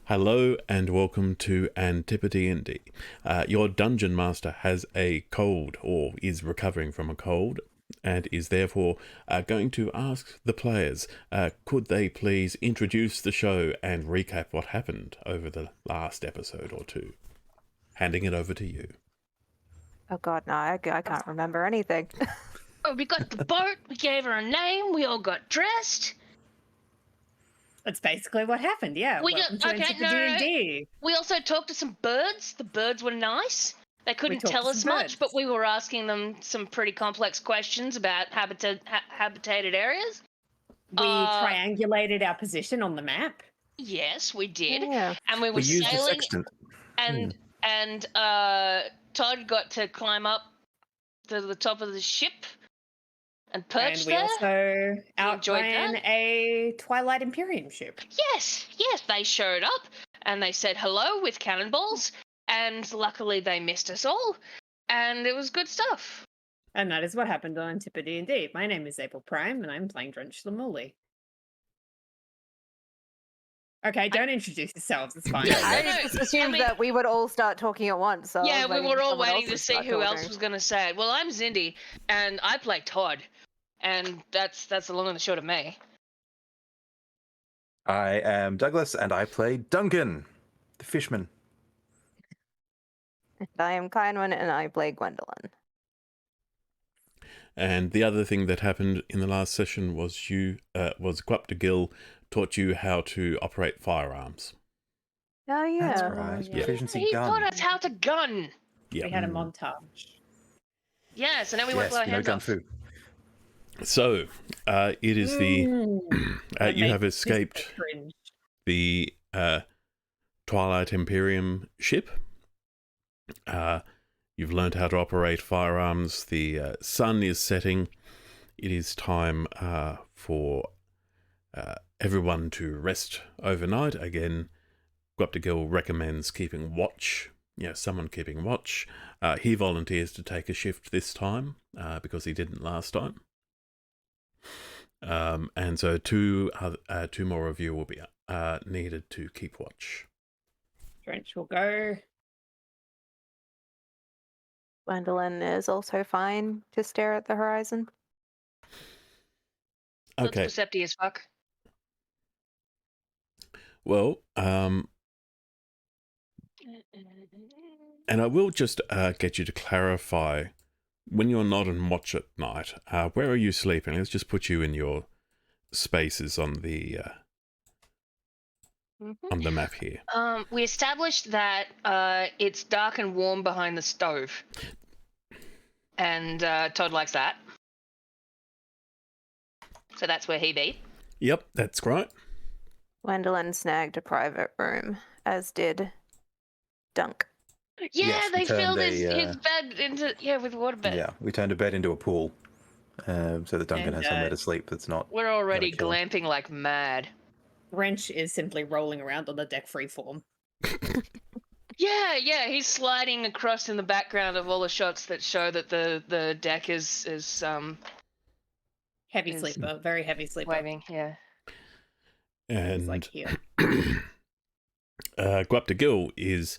Hello and welcome to AntipoDnD. Your dungeon master has a cold or is recovering from a cold and is therefore going to ask the players, could they please introduce the show and recap what happened over the last episode or two? Handing it over to you. Oh god, no, I can't remember anything. Oh, we got the boat, we gave her a name, we all got dressed. That's basically what happened, yeah. We Welcome got, to AntipoDnD. We also talked to some birds. The birds were nice. They couldn't talked tell to us some much, birds. but we were asking them some pretty complex questions about habitated areas. We triangulated our position on the map. Yes, we did. Yeah. And we were We used the sailing, sextant. and Todd got to climb up to the top of the ship and perch And we there. also enjoyed outran that? a Twilight Imperium ship. Yes, they showed up and they said hello with cannonballs, and luckily they missed us all, and it was good stuff. And that is what happened on AntipoDnD. My name is April Prime, and I'm playing Drench the Mully. Okay, don't introduce yourselves, it's fine. Yeah, I no, just assumed mean- that we would all start talking at once. So I Yeah, was we were all for someone waiting to else see start who else talking. was going to say it. Well, I'm Zindy, and I play Todd, and that's the long and the short of me. I am Douglas, and I play Duncan, the fishman. And I am Kynwyn, and I play Gwendolyn. And the other thing that happened in the last session was Gwaptagil taught you how to operate firearms. Oh yeah. That's right. Yeah. Proficiency He gun. taught us how to gun. Yeah. We had a montage. Yeah, so now we won't Yes, blow our you know hands gun off. fu. So, it is the That you makes have this escaped cringe. the Twilight Imperium ship. You've learned how to operate firearms. The sun is setting. It is time for everyone to rest overnight. Again, Gwaptagil recommends keeping watch. Someone keeping watch. He volunteers to take a shift this time because he didn't last time. And so two more of you will be needed to keep watch. Drench will go. Gwendolyn is also fine to stare at the horizon. Okay. That's perceptive as fuck. Well, and I will just get you to clarify, when you're not on watch at night, where are you sleeping? Let's just put you in your spaces on the map here. We established that it's dark and warm behind the stove. And Todd likes that. So that's where he be. Yep, that's right. Gwendolyn snagged a private room, as did Dunk. Yeah, Yes, we they filled turned his bed into, with water bed. Yeah, we turned a bed into a pool, so that Duncan And, has somewhere to sleep that's not... We're already Gotta kill. glamping like mad. Drench is simply rolling around on the deck freeform. Yeah, he's sliding across in the background of all the shots that show that the deck is Heavy Is- sleeper, very heavy sleeper. waving, yeah. It's And like here. Gwaptagil is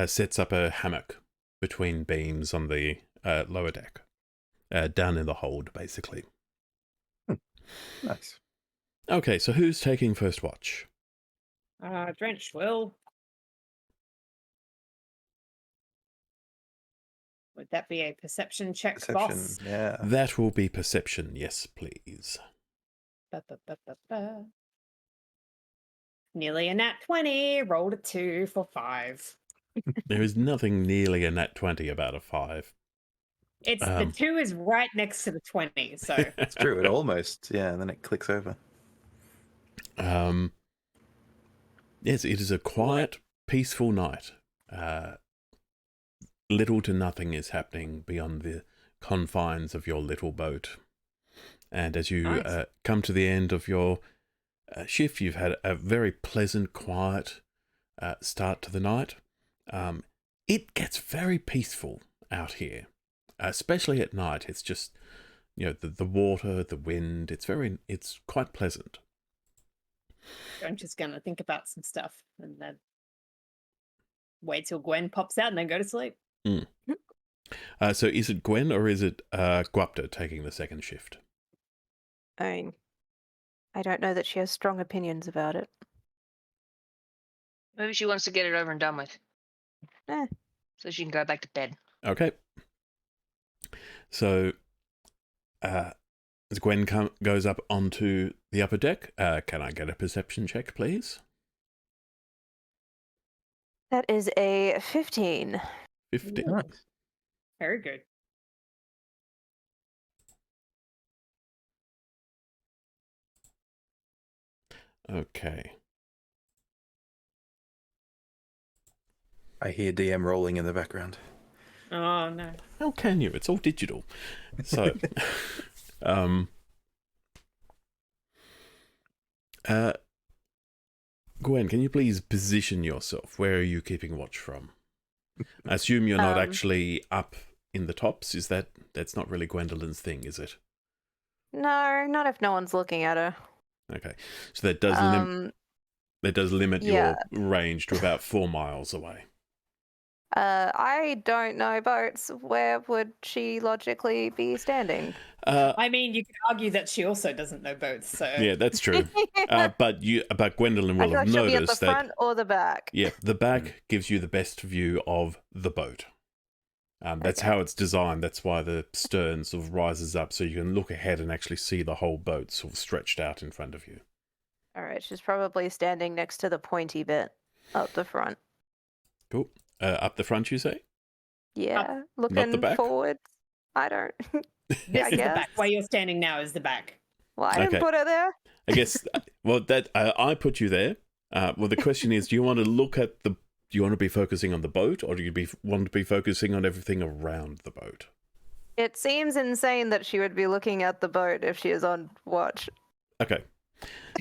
sets up a hammock between beams on the lower deck, down in the hold, basically. Nice. Okay, so who's taking first watch? Drench will. Would that be a perception check, Perception, boss? yeah. That will be perception, yes, please. Ba, ba, ba, ba, ba. Nearly a nat 20. Rolled a 2 for 5. There is nothing nearly a nat 20 about a 5. It's the 2 is right next to the 20, so It's true, it almost, yeah, and then it clicks over. Yes, it is a quiet, peaceful night. Little to nothing is happening beyond the confines of your little boat. And as you Nice. come to the end of your shift, you've had a very pleasant, quiet start to the night. It gets very peaceful out here, especially at night. It's just, the water, the wind. It's quite pleasant. I'm just gonna think about some stuff and then wait till Gwen pops out and then go to sleep. So is it Gwen or is it Guapta taking the second shift? I mean, I don't know that she has strong opinions about it. Maybe she wants to get it over and done with. Eh. So she can go back to bed. Okay. So as Gwen goes up onto the upper deck, can I get a perception check, please? That is a 15. 15. Ooh, very good. Okay. I hear DM rolling in the background. Oh no. How can you? It's all digital. So, Gwen, can you please position yourself? Where are you keeping watch from? I assume you're not actually up in the tops. That's not really Gwendolyn's thing, is it? No, not if no one's looking at her. Okay. So that does limit yeah. your range to about 4 miles away. I don't know boats. Where would she logically be standing? I mean, you could argue that she also doesn't know boats, so Yeah, that's true. But Gwendolyn I will feel have like she'll be at the noticed that. front or the back. Yeah, the back gives you the best view of the boat. That's Okay. how it's designed. That's why the stern sort of rises up, so you can look ahead and actually see the whole boat sort of stretched out in front of you. All right, she's probably standing next to the pointy bit up the front. Cool. Up the front, you say? Yeah, the looking back? forward. I don't. this I is the guess. back. Where you're standing now is the back. Well, I didn't Okay. put her there. I guess. Well, that I put you there. Well, the question is, do you want to look at the? Do you want to be focusing on the boat, or do you want to be focusing on everything around the boat? It seems insane that she would be looking at the boat if she is on watch. Okay.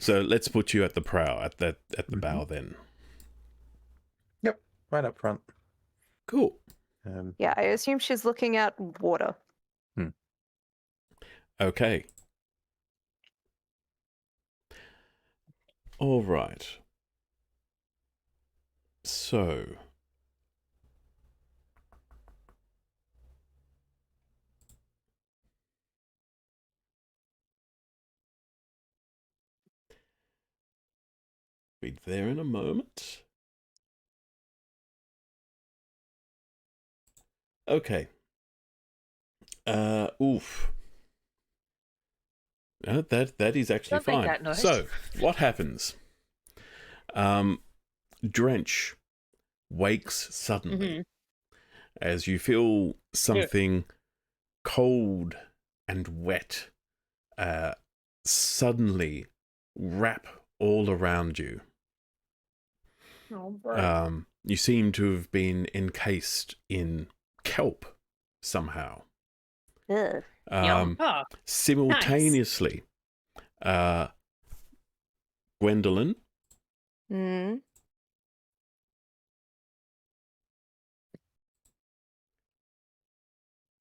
So let's put you at the prow, at the bow then. Yep, right up front. Cool. Yeah, I assume she's looking at water. Okay. All right. So. Be there in a moment. Okay. Oof. That is actually Don't make fine. that noise. So, what happens? Drench wakes suddenly as you feel something cold and wet suddenly wrap all around you. Oh, bro. You seem to have been encased in kelp somehow. Ugh. Oh, Simultaneously, Gwendolyn, Hmm.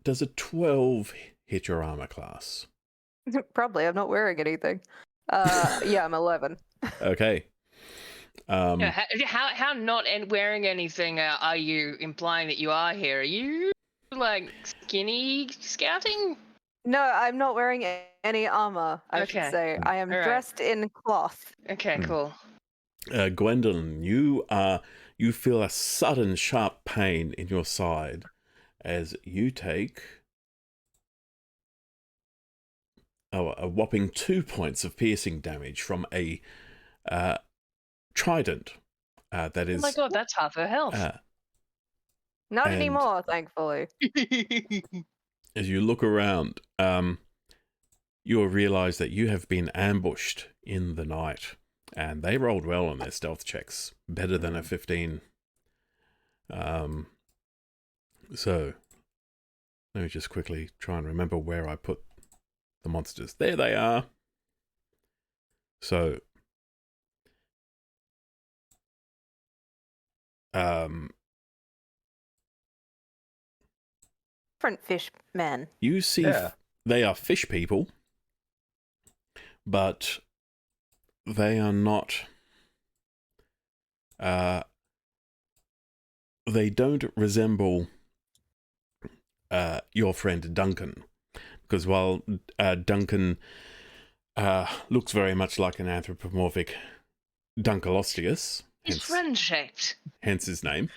does a 12 hit your armor class? Probably. I'm not wearing anything. Yeah, I'm 11. Okay. Yeah, how not wearing anything are you implying that you are here? Are you like skinny scouting? No, I'm not wearing any armor, I should Okay. say. I am All right. dressed in cloth. Okay, cool. Gwendolyn, you feel a sudden sharp pain in your side as you take a whopping 2 points of piercing damage from a trident. That is. Oh my god, that's half her health. Not And- anymore, thankfully. As you look around, you will realize that you have been ambushed in the night, and they rolled well on their stealth checks, better than a 15. So let me just quickly try and remember where I put the monsters. There they are. So, Different fish men. you see Yeah. they are fish people, but they are not. They don't resemble your friend Duncan, because while Duncan looks very much like an anthropomorphic Dunkleosteus, He's friend-shaped. hence his name.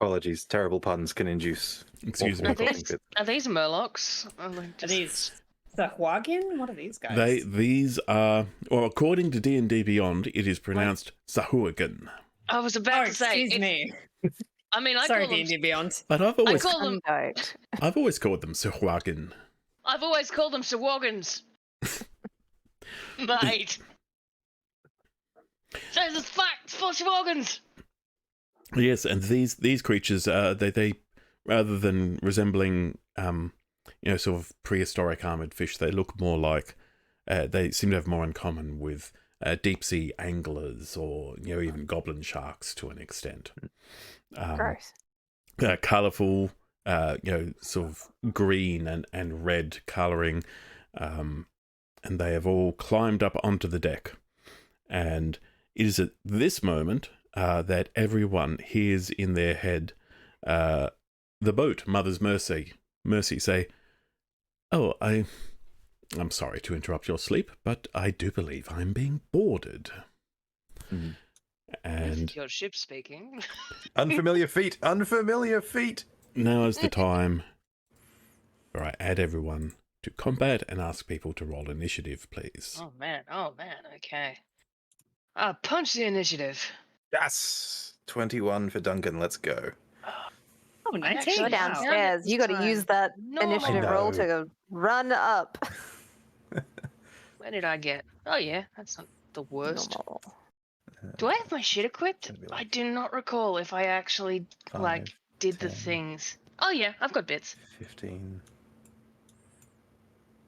Apologies, terrible puns can induce. Excuse awful me. coughing fits. Are these Murlocs? Are these Sahuagin? What are these guys? These are, well, according to D&D Beyond, it is pronounced Sahuagin. I was about to say. excuse me. I mean, Sorry, call them. D&D Beyond. But I've always Undote. called them Sahuagin. I've always called them Sahuagins. Mate. Says it's facts for Sahuagins. Yes, and these creatures, they rather than resembling, sort of prehistoric armored fish, they look more like, they seem to have more in common with deep sea anglers or even goblin sharks to an extent. Gross. Colourful, sort of green and red colouring, and they have all climbed up onto the deck. And it is at this moment that everyone hears in their head the boat, Mother's Mercy say, "Oh, I'm sorry to interrupt your sleep, but I do believe I'm being boarded." Mm. And Your ship speaking. Unfamiliar feet, unfamiliar feet. now is the time where I add everyone to combat and ask people to roll initiative, please. Oh man, okay. Punch the initiative. Yes, 21 for Duncan. Let's go. Oh, 19. Go Wow. downstairs. You got to use that initiative I roll know. to run up. Where did I get? Oh yeah, that's not the worst. Normal. Do I have my shit equipped? Gonna be I like do not recall if I actually 5, did the 10. things. Oh yeah, I've got bits. 15,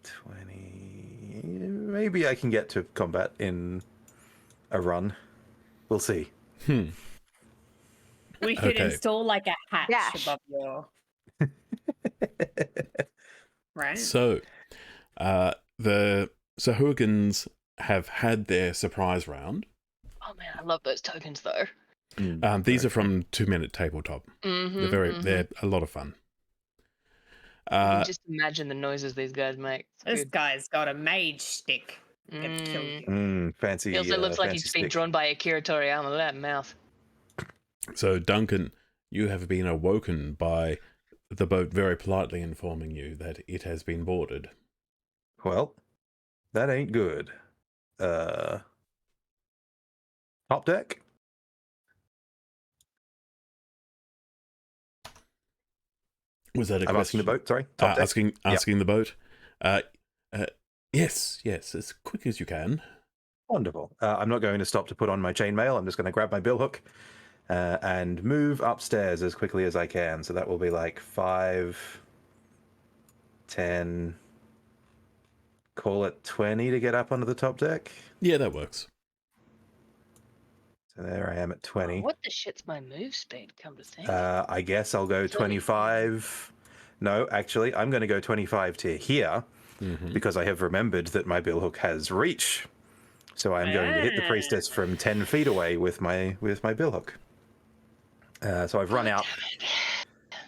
20. Maybe I can get to combat in a run. We'll see. We should Okay. install like a hatch Dash. above your. Right? So, the Sahuagins have had their surprise round. Oh man, I love those tokens though. These are from 2 Minute Tabletop. Mm-hmm, They're a lot of fun. I can just imagine the noises these guys make. It's This good. guy's got a mage stick. Gonna kill you. Fancy. He also looks like fancy he's been stick. drawn by Akira Toriyama. Look at that mouth. So, Duncan, you have been awoken by the boat very politely informing you that it has been boarded. Well, that ain't good. Top deck. Was that a I'm asking question? the boat. Sorry, top deck. Asking the boat. Yes, as quick as you can. Wonderful. I'm not going to stop to put on my chainmail. I'm just going to grab my billhook and move upstairs as quickly as I can. So that will be like 5, 10, call it 20 to get up onto the top deck. Yeah, that works. So there I am at 20. What the shit's my move speed? Come to think. I guess I'll go 25. No, actually, I'm going to go 25 to here because I have remembered that my billhook has reach. So I'm going to hit the priestess from 10 feet away with my billhook. So I've run out,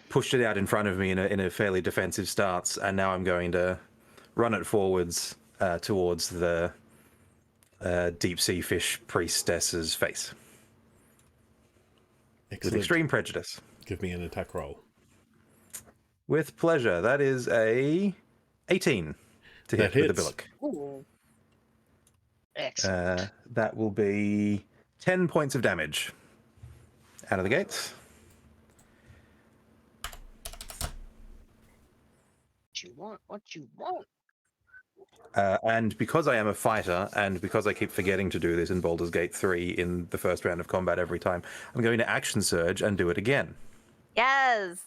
pushed it out in front of me in a fairly defensive stance, and now I'm going to run it forwards towards the deep sea fish priestess's face. With Excellent. extreme prejudice. Give me an attack roll. With pleasure. That is a 18 to That hit with the hits. billock. Ooh. Excellent. That will be 10 points of damage out of the gates. What you want? What you want? And because I am a fighter, and because I keep forgetting to do this in Baldur's Gate 3 in the first round of combat every time, I'm going to action surge and do it again. Yes.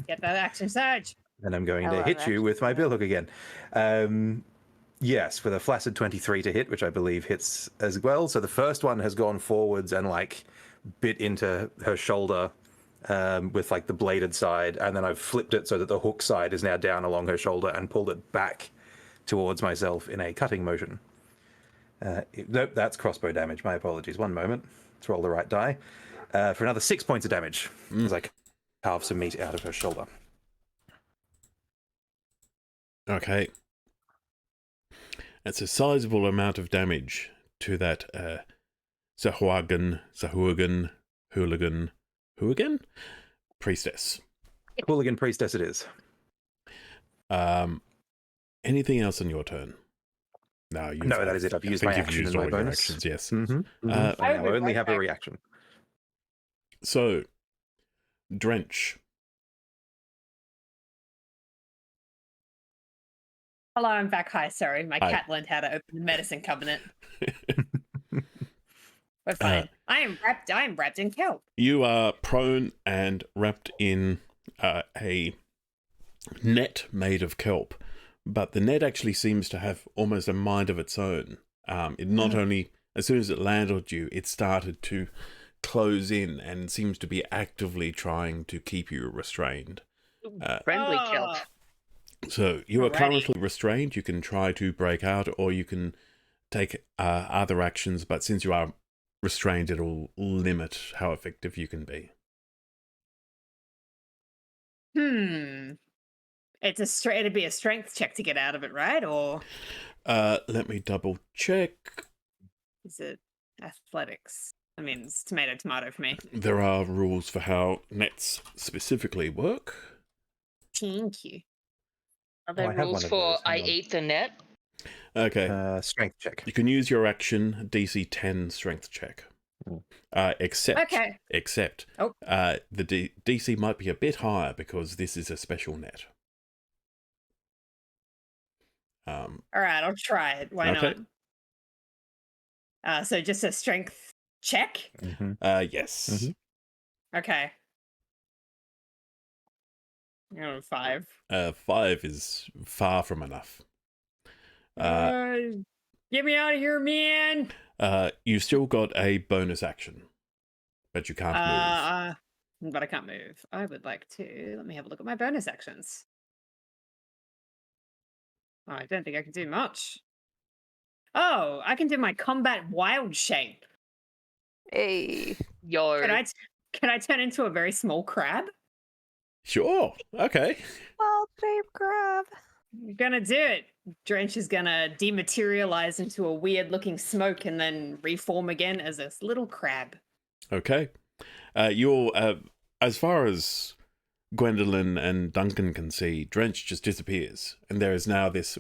Get that action surge. And I'm going I to love hit you action with my surge. billhook again. Yes, with a flaccid 23 to hit, which I believe hits as well. So the first one has gone forwards and like bit into her shoulder with like the bladed side, and then I've flipped it so that the hook side is now down along her shoulder and pulled it back towards myself in a cutting motion. Nope, that's crossbow damage. My apologies. One moment. Let's roll the right die. For another 6 points of damage as I carve some meat out of her shoulder. Okay. That's a sizable amount of damage to that Sahuagin, Hooligan priestess. Hooligan priestess it is. Anything else on your turn? No, That is it. I've used my action and my all your bonus. actions, yes. I I would only right have a back. reaction. So, Drench. Hello, I'm back. Hi, sorry. My Hi. cat learned how to open the medicine cabinet. We're fine. I am wrapped in kelp. You are prone and wrapped in a net made of kelp, but the net actually seems to have almost a mind of its own. It not only, as soon as it landed on you, it started to close in and seems to be actively trying to keep you restrained. Friendly kelp. So you are Alrighty. currently restrained. You can try to break out, or you can take other actions, but since you are restrained, it'll limit how effective you can be. It'd be a strength check to get out of it, right? Or Let me double check. is it athletics? I mean, it's tomato for me. There are rules for how nets specifically work. Thank you. Are there I have rules one of for those, hang I on. eat the net? Okay. Strength check. You can use your action DC 10 strength check. Except Oh. the DC might be a bit higher because this is a special net. All right, I'll try it. Why Okay. not? So just a strength check. Yes. Mhm. Okay. 5. 5 is far from enough. Get me out of here, man. You still got a bonus action, but you can't move. But I can't move. I would like to. Let me have a look at my bonus actions. Oh, I don't think I can do much. Oh, I can do my combat wild shape. Hey. Yo. Can I turn into a very small crab? Sure. Okay. Wild shape crab. I'm gonna do it. Drench is gonna dematerialize into a weird looking smoke and then reform again as a little crab. Okay. You're as far as Gwendolyn and Duncan can see, Drench just disappears, and there is now this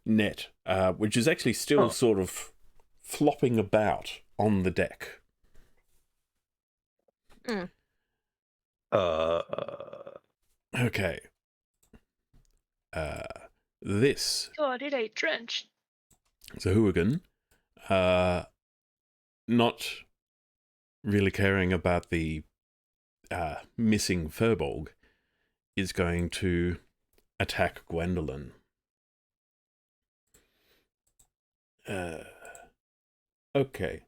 net, which is actually still sort of flopping about on the deck. Okay. This God, it ain't drenched. Zahuagin, not really caring about the missing Furbolg, is going to attack Gwendolyn. Okay.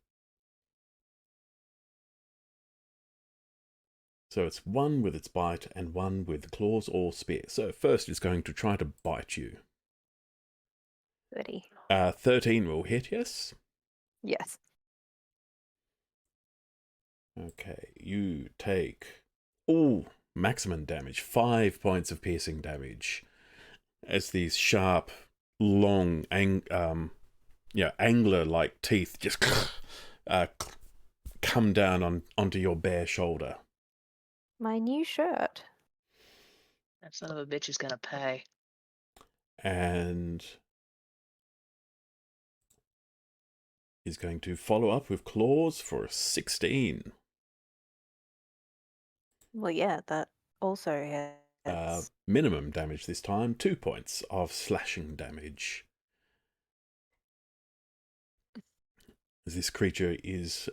So it's one with its bite and one with claws or spear. So first it's going to try to bite you. Goody. 13 will hit, yes? Yes. Okay, you take maximum damage, 5 points of piercing damage, as these sharp, long, angler-like teeth just come down onto your bare shoulder. My new shirt. That son of a bitch is gonna pay. And he's going to follow up with claws for 16. Well, yeah, that also hits. Minimum damage this time, 2 points of slashing damage. As this creature is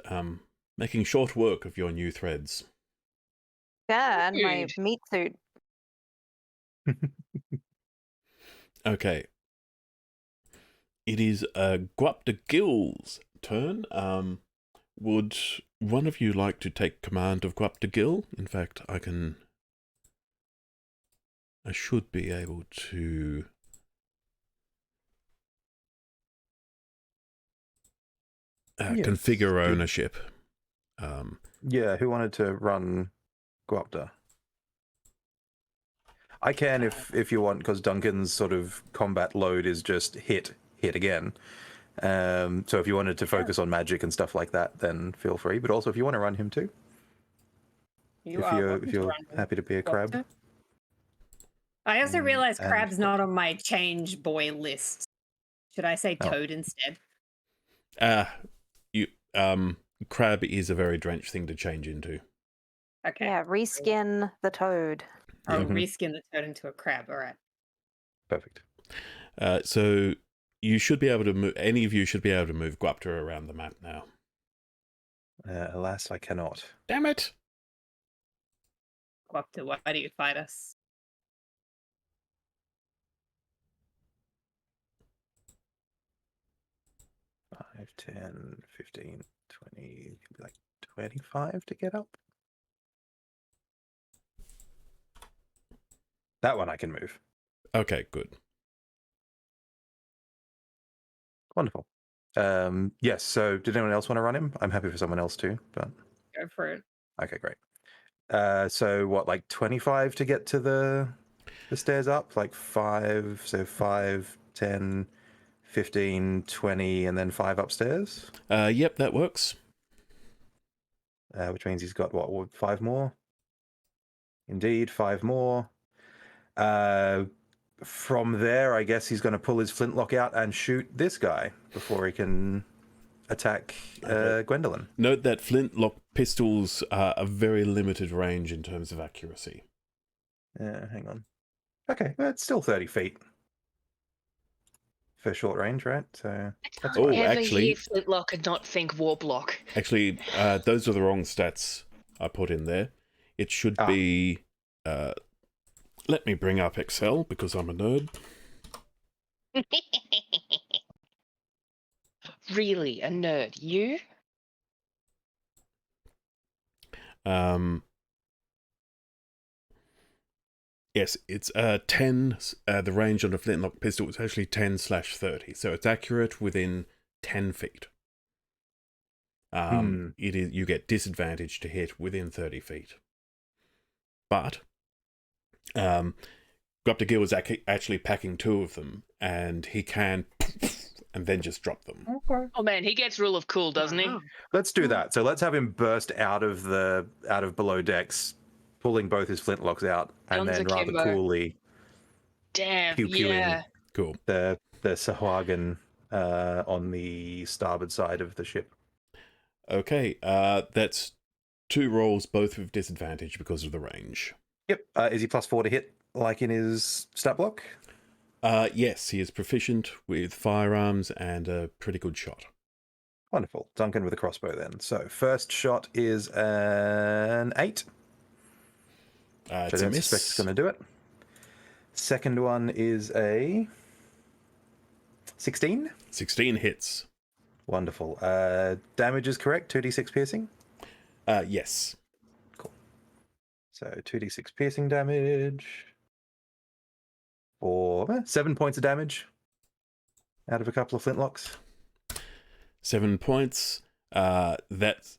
making short work of your new threads. Yeah, and my Rude. meat suit. Okay. It is Guap de Gill's turn. Would one of you like to take command of Guapta Gil? In fact, I should be able to... Yes. configure ownership. Yeah, who wanted to run Guapta? I can if you want, because Duncan's sort of combat load is just hit again. So if you wanted to focus on magic and stuff like that, then feel free. But also if you want to run him too, if you're happy to be a crab. I also realized and crab's not on my change boy list. Should I say Oh. toad instead? Crab is a very drenched thing to change into. Okay. Yeah, reskin the toad. I'll Mhm. reskin the toad into a crab. All right. Perfect. So you should be able to move. Any of you should be able to move Guapta around the map now. Alas, I cannot. Damn it! Go up to why do you fight us? Five, 10, 15, 20, could be like 25 to get up. That one I can move. Okay, good. Wonderful. Yes, so did anyone else want to run him? I'm happy for someone else too, but Go for it. okay, great. So what, like 25 to get to the stairs up? Like 5, so 5, 10, 15, 20, and then 5 upstairs? Yep, that works. Which means he's got, what, 5 more? Indeed, 5 more. From there, I guess he's going to pull his flintlock out and shoot this guy before he can attack Gwendolyn. Note that flintlock pistols are a very limited range in terms of accuracy. Hang on. Okay, well, it's still 30 feet for short range, right? So that's Oh, fine. Ever actually- hear flintlock and not think warblock? Actually, those are the wrong stats I put in there. It should be... let me bring up Excel, because I'm a nerd. Really, a nerd? You? Yes, it's 10. The range on a flintlock pistol is actually 10/30, so it's accurate within 10 feet. It is, you get disadvantage to hit within 30 feet. But Guapta Gil is actually packing 2 of them, and he can and then just drop them. Oh man, he gets rule of cool, doesn't he? Wow. Let's do that. So let's have him burst out of below decks, pulling both his flintlocks out, and Guns then rather akimbo. coolly Damn, pew-pewing yeah. Cool. the Sahuagin on the starboard side of the ship. Okay, that's 2 rolls, both with disadvantage because of the range. Yep. Is he +4 to hit, like in his stat block? Yes, he is proficient with firearms and a pretty good shot. Wonderful. Duncan with a crossbow then. So first shot is an 8. Which I It's a don't miss. suspect is going to do it. Second one is a 16. 16 hits. Wonderful. Damage is correct. 2d6 piercing. Yes. So 2d6 piercing damage. For 7 points of damage out of a couple of flintlocks. 7 points. That's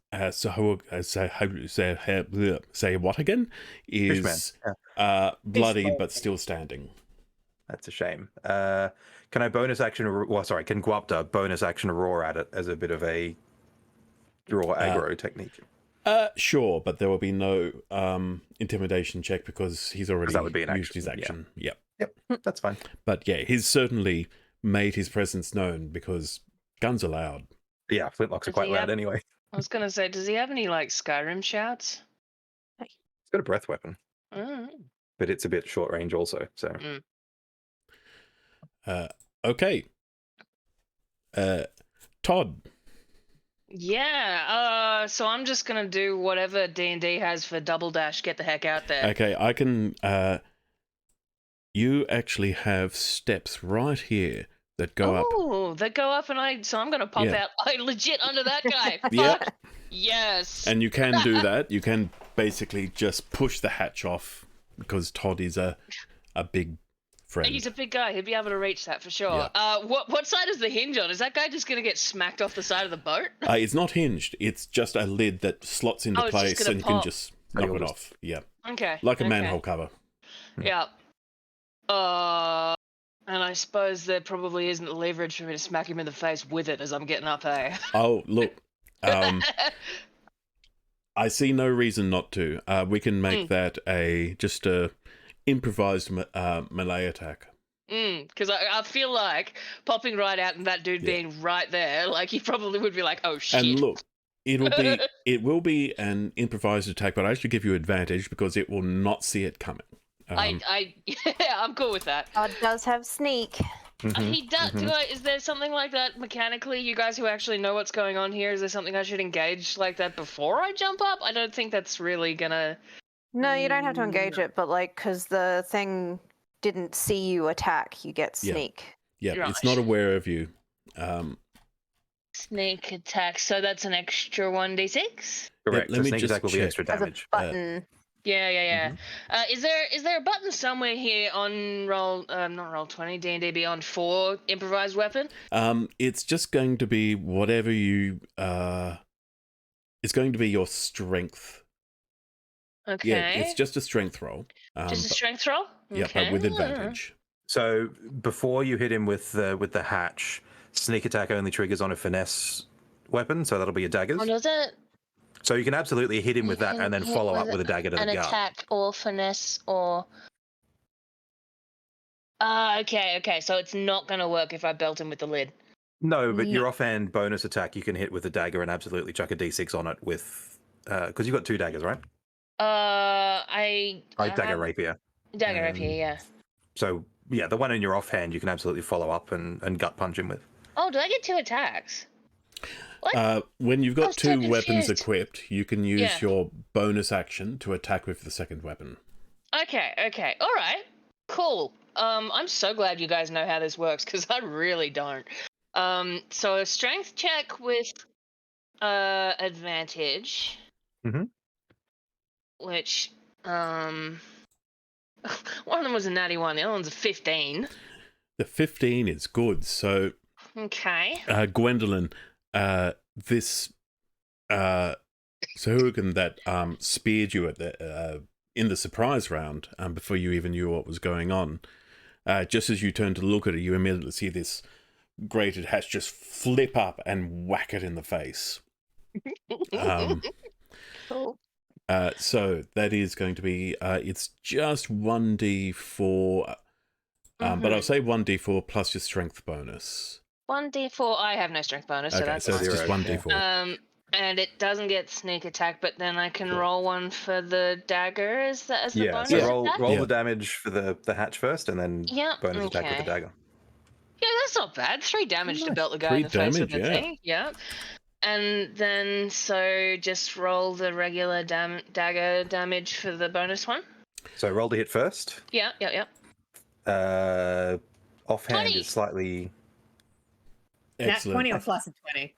say what again? Is Fishman. Yeah, bloody Fishbowl. but still standing. that's a shame. Can I bonus action? Can Guapta bonus action roar at it as a bit of a draw aggro technique? Sure, but there will be no intimidation check because he's already that would be an used his action, action. Yep. Yep, that's fine. But yeah, he's certainly made his presence known because guns are loud. Yeah, flintlocks are Does quite he loud have- anyway. I was gonna say, does he have any like Skyrim shouts? It's got a breath weapon, Mm. but it's a bit short range also. So Okay. Todd. Yeah. So I'm just gonna do whatever D&D has for double dash. Get the heck out there. Okay, I can. You actually have steps right here that go up. Oh, they go up, and I'm gonna pop Yeah. out. I legit under that guy. Yep. Fuck. Yes. And you can do that. You can basically just push the hatch off because Todd is a big friend. He's a big guy. He'd be able to reach that for sure. Yeah. What side is the hinge on? Is that guy just gonna get smacked off the side of the boat? It's not hinged. It's just a lid that slots into Oh, it's just place, gonna and you can pop. just So knock you'll it just- off. Yeah, Okay. like a okay. manhole cover. Yeah. And I suppose there probably isn't leverage for me to smack him in the face with it as I'm getting up, eh? Oh, look. I see no reason not to. We can make that just a improvised melee attack. Because I feel like popping right out and that dude being right there, like he probably would be like, oh shit. And look, it will be an improvised attack, but I actually give you advantage because it will not see it coming. I'm cool with that. God does have sneak. He does. Is there something like that mechanically? You guys who actually know what's going on here, is there something I should engage like that before I jump up? I don't think that's really gonna. No, you don't have to engage it, but like, because the thing didn't see you attack, you get Yeah. sneak. Yeah, Right. it's not aware of you. Sneak attack. So that's an extra 1d6. Correct. let So me sneak just attack will be check. extra As a damage. button. Yeah. Is there a button somewhere here on not roll 20 D&D Beyond for improvised weapon? It's just going to be whatever you. It's going to be your strength. Okay. Yeah, it's just a strength roll. Just a strength roll. Yeah, Okay. but with advantage. So before you hit him with the hatch, sneak attack only triggers on a finesse weapon, so that'll be a daggers. Oh, does it? So you can absolutely hit him with that and then follow up with a dagger to the An gut. attack or finesse or. Okay. So it's not gonna work if I belt him with the lid. No, but your offhand bonus attack you can hit with a dagger and absolutely chuck a d6 on it with because you've got 2 daggers, right? I Dagger have- rapier. Dagger rapier, yeah. So yeah, the one in your offhand you can absolutely follow up and gut punch him with. Oh, do I get 2 attacks? What? When you've I got was so 2 weapons confused. equipped, you can use Yeah. your bonus action to attack with the second weapon. Okay. All right. Cool. I'm so glad you guys know how this works because I really don't. So a strength check with advantage. Mhm. Which one of them was a natty one, the other one's a 15. The 15 is good. So, Okay. Gwendolyn, this Sahuagin that speared you at the in the surprise round before you even knew what was going on, just as you turn to look at it, you immediately see this grated hatch just flip up and whack it in the face. Cool. So that is going to be it's just 1d4, but I'll say 1d4 plus your strength bonus. 1d4. I have no strength bonus, so Okay, that's so it's fine. just 1d4. And it doesn't get sneak attack, but then I can roll one for the dagger as the Yeah, bonus so attack? roll Yeah. the damage for the hatch first and then Yeah, bonus attack with the okay. dagger. Yeah, that's not bad. 3 damage to Nice. belt the guy 3 in the face with damage, the yeah. thing. Yeah. And then, so just roll the regular dagger damage for the bonus one. So roll to hit first. Yeah. Offhand 20. is slightly Nat Excellent. 20 or flaccid 20?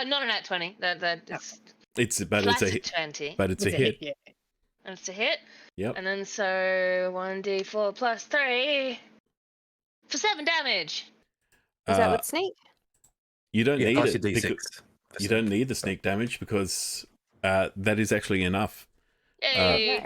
Not a nat 20. That's It's a flaccid hit. 20. But it's a hit. Yeah. And it's a hit. Yep. And then, so 1d4 plus 3 for 7 damage. Is that Uh, with sneak? you don't need plus it. your d6. because- You don't need the sneak damage because that is actually enough. Yay!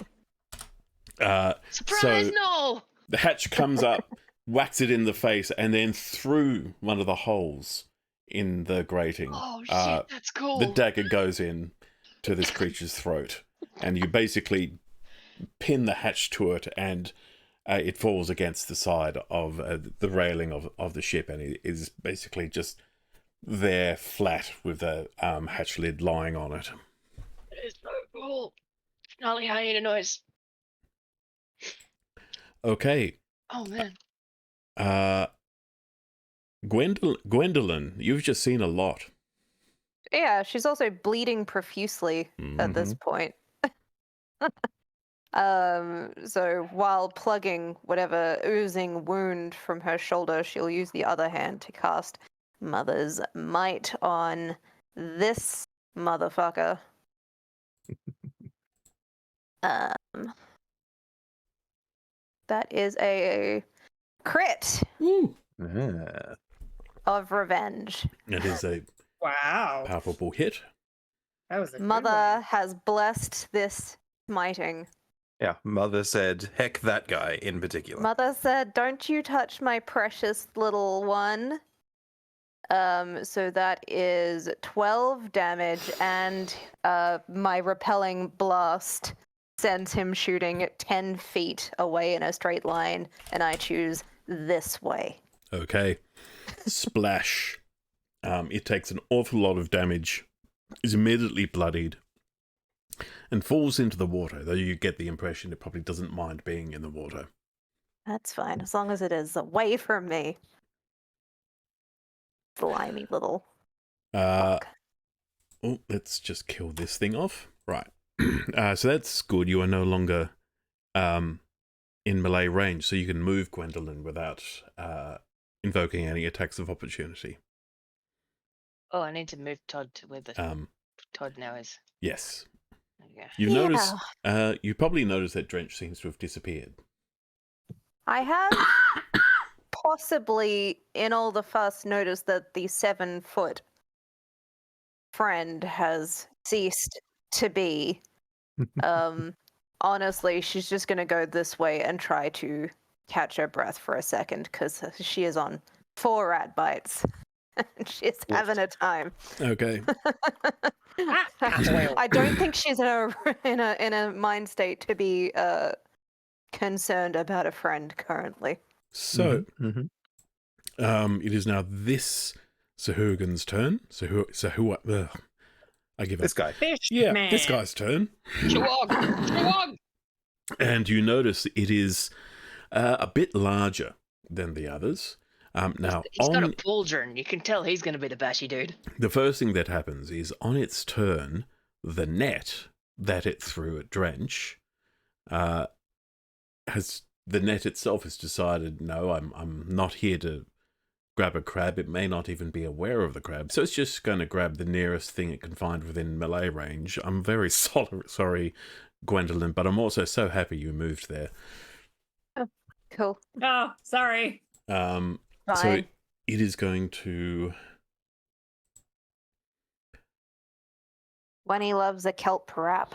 Surprise! so- No! The hatch comes up, whacks it in the face, and then through one of the holes in the grating, Oh shit, that's cool. the dagger goes in to this creature's throat, and you basically pin the hatch to it, and it falls against the side of the railing of the ship, and it is basically just there flat with the hatch lid lying on it. It is so cool. Gnarly hyena noise. Okay. Oh man. Gwendolyn, you've just seen a lot. Yeah, she's also bleeding profusely at this point. So while plugging whatever oozing wound from her shoulder, she'll use the other hand to cast Mother's Might on this motherfucker. That is a crit Woo. Ah. of revenge. It is a Wow. palpable hit. That was a good Mother one. has blessed this smiting. Yeah, Mother said, heck that guy in particular. Mother said, "Don't you touch my precious little one." So that is 12 damage, and my repelling blast sends him shooting 10 feet away in a straight line, and I choose this way. Okay. Splash. It takes an awful lot of damage, is immediately bloodied, and falls into the water, though you get the impression it probably doesn't mind being in the water. That's fine, as long as it is away from me. Slimy little fuck. Oh, let's just kill this thing off. Right. So that's good. You are no longer in melee range, so you can move Gwendolyn without invoking any attacks of opportunity. Oh, I need to move Todd to where the Todd now is. Yes. Yeah. You notice. You probably noticed that Drench seems to have disappeared. I have possibly in all the fuss noticed that the 7-foot friend has ceased to be. Honestly, she's just going to go this way and try to catch her breath for a second, because she is on 4 rat bites. She's having a time. Okay. I don't think she's in a mind state to be concerned about a friend currently. So, Mhm. it is now this Sahuagin's turn. I give up. This guy. Fish Yeah, man. this guy's turn. Chewog! Chewog! And you notice it is a bit larger than the others. Now, He's got a on pauldron. You can tell he's going to be the bashy dude. the first thing that happens is on its turn, the net that it threw at Drench the net itself has decided, no, I'm not here to grab a crab. It may not even be aware of the crab, so it's just going to grab the nearest thing it can find within melee range. I'm very sorry, Gwendolyn, but I'm also so happy you moved there. Cool. Oh, sorry. So Fine. it is going to. When he loves a kelp rap.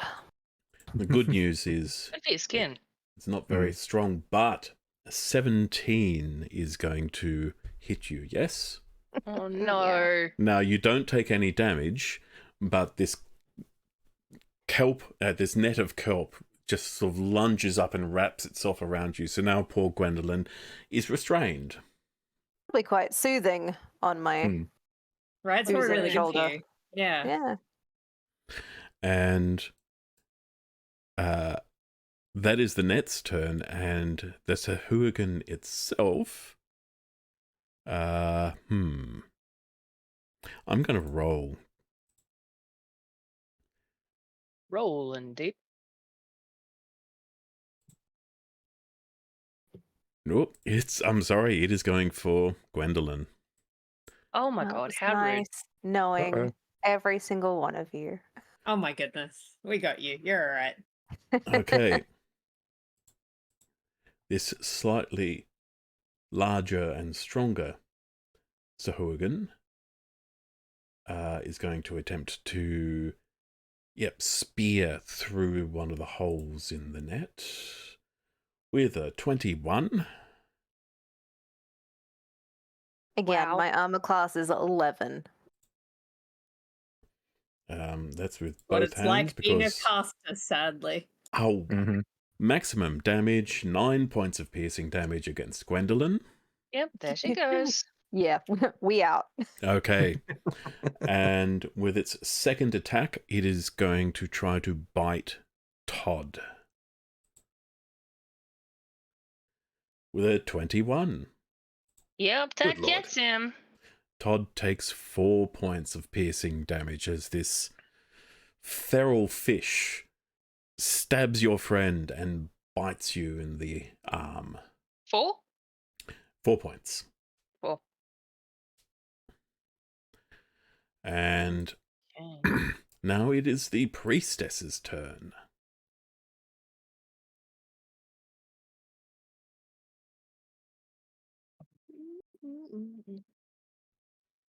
The good news is Good for your skin. it's not very strong, but a 17 is going to hit you. Yes. Oh no. Now you don't take any damage, but this kelp, this net of kelp, just sort of lunges up and wraps itself around you. So now poor Gwendolyn is restrained. Probably quite soothing on my Right, it's probably Oozing really good shoulder. for you. Yeah. yeah. And that is the net's turn, and the Sahuagin itself. I'm gonna roll. Roll indeed. Nope, I'm sorry, it is going for Gwendolyn. Oh my That god, was how rude. nice knowing Uh-oh. every single one of you. Oh my goodness. We got you. You're all right. Okay. This slightly larger and stronger Sahuagin is going to attempt to, spear through one of the holes in the net with a 21. Again, Wow. my armor class is 11. That's with What both it's hands like being a because caster, sadly. maximum damage, 9 points of piercing damage against Gwendolyn. Yep, there she goes. Yeah, we out. Okay. And with its second attack, it is going to try to bite Todd. With a 21. Yep, Good that lord. gets him. Todd takes 4 points of piercing damage as this feral fish stabs your friend and bites you in the arm. 4? 4 points. 4. And Okay. now it is the priestess's turn.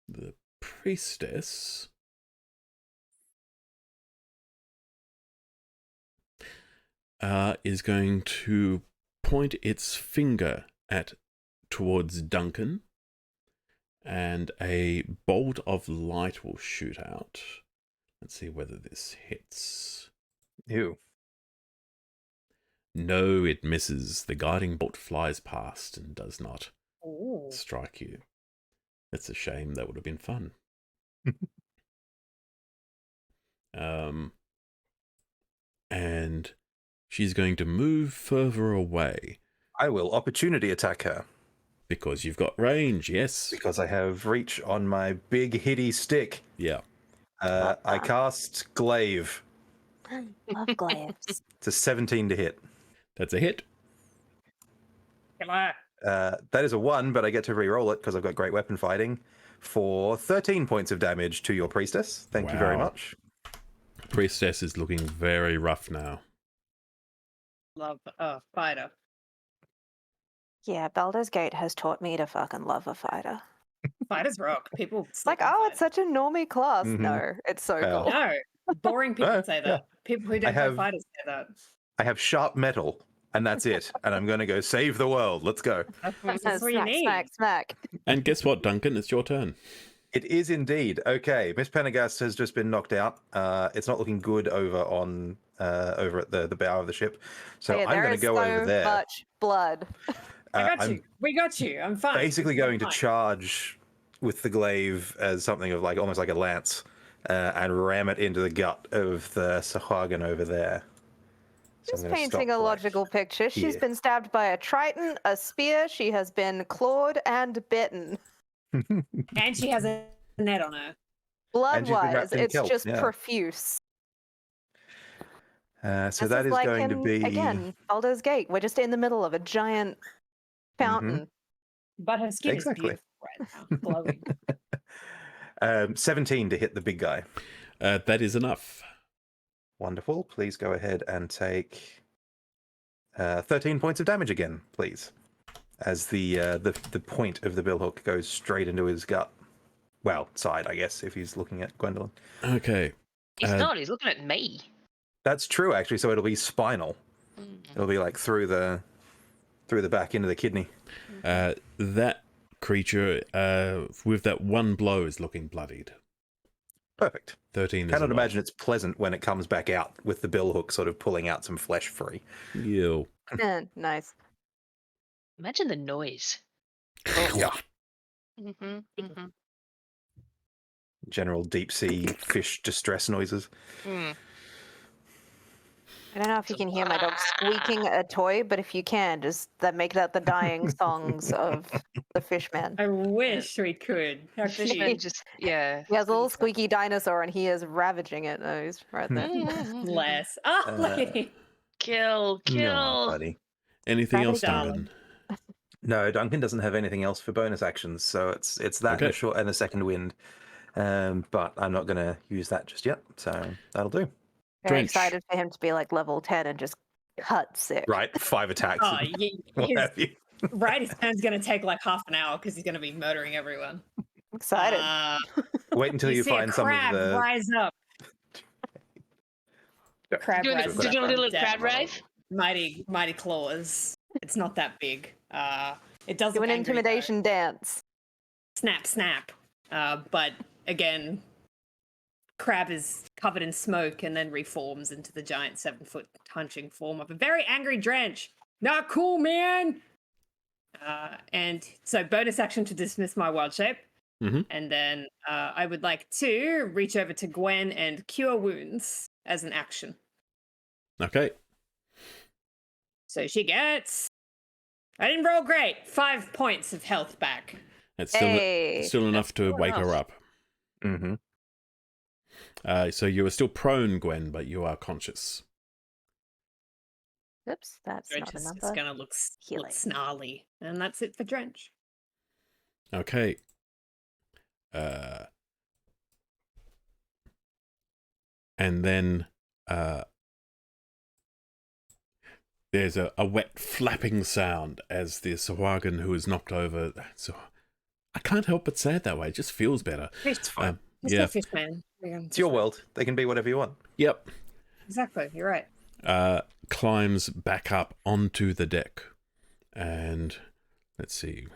The priestess is going to point its finger towards Duncan, and a bolt of light will shoot out. Let's see whether this hits. Ew. No, it misses. The guiding bolt flies past and does not Ooh. strike you. That's a shame. That would have been fun. And she's going to move further away. I will opportunity attack her. Because you've got range, yes. Because I have reach on my big hitty stick. Yeah. I cast Glaive. Love glaives. It's a 17 to hit. That's a hit. Killer. That is a 1, but I get to re-roll it because I've got great weapon fighting for 13 points of damage to your priestess. Thank you very Wow. much. Priestess is looking very rough now. Love a fighter. Yeah, Baldur's Gate has taught me to fucking love a fighter. Fighters rock. People It's like, oh, it's such a normie class. Mhm. No, it's so Well. cool. No, boring people No, say that. yeah. People who don't play fighters say that. I have sharp metal, and that's it. And I'm going to go save the world. Let's go. That's what you Smack, need. smack, smack. And guess what, Duncan? It's your turn. It is indeed. Okay, Miss Pendergast has just been knocked out. It's not looking good over at the bow of the ship. So Oh, yeah, I'm going to go over there. Much blood. I got I'm you. We got you. I'm fine. basically going to Fine. charge with the glaive as something of like almost like a lance and ram it into the gut of the Sahuagin over there. So Just I'm gonna painting stop a right logical picture. She's here. been stabbed by a triton, a spear. She has been clawed and bitten. And she has a net on her. And she's been Blood-wise, wrapped in it's kelp, just yeah. profuse. So This that is like going to in, be again, Baldur's Gate. We're just in the middle of a giant fountain. But her skin Exactly. is beautiful right now. Glowing. 17 to hit the big guy. That is enough. Wonderful. Please go ahead and take 13 points of damage again, please. As the point of the billhook goes straight into his gut. Well, side, I guess, if he's looking at Gwendolyn. Okay. He's not. He's looking at me. That's true, actually. So it'll be spinal. Mm. It'll be like through the back into the kidney. That creature, with that one blow, is looking bloodied. Perfect. 13 is Cannot enough. imagine it's pleasant when it comes back out with the billhook sort of pulling out some flesh free. Ew. Nice. Imagine the noise. Yeah. Mm-hmm, mm-hmm. General deep sea fish distress noises. Mm. I don't know if you can hear my dog squeaking a toy, but if you can, just make that the dying songs of the Fishman. I wish we could. How Fishman cute. just, yeah. He has a little squeaky dinosaur, and he is ravaging it. Oh, he's right there. Less. Oh, look at him. Kill, No, kill. buddy. Anything else, Darling. Duncan? No, Duncan doesn't have anything else for bonus actions, so it's that and, Okay. a short and a second wind. But I'm not going to use that just yet, so that'll do. Very Drench. excited for him to be like level 10 and just cut sick. Right, 5 attacks. Oh, and what have you. right, his turn's going to take like half an hour because he's going to be murdering everyone. Excited. Wait until you see find a some of crab the. rise up. Crab Doing, rises doing a up little from crab death. rave? Mighty claws. It's not that big. It does Do look an angry, though. intimidation dance. Snap, snap. But again, crab is covered in smoke and then reforms into the giant 7-foot hunching form of a very angry Drench. Not cool, man. And so bonus action to dismiss my wild shape. Mhm. And then I would like to reach over to Gwen and cure wounds as an action. Okay. So she gets. I didn't roll great. 5 points of health back. That's Hey. still enough to Cool wake her enough. up. Mm-hmm. So you are still prone, Gwen, but you are conscious. Oops, that's Drench not a is number. gonna look Healing. snarly, and that's it for Drench. Okay. And then there's a wet flapping sound as the Sahuagin who is knocked over. So I can't help but say it that way. It just feels better. It's fine. It's Yeah. the fish man. It's your world. They can be whatever you want. Yep. Exactly. You're right. Climbs back up onto the deck. And let's see.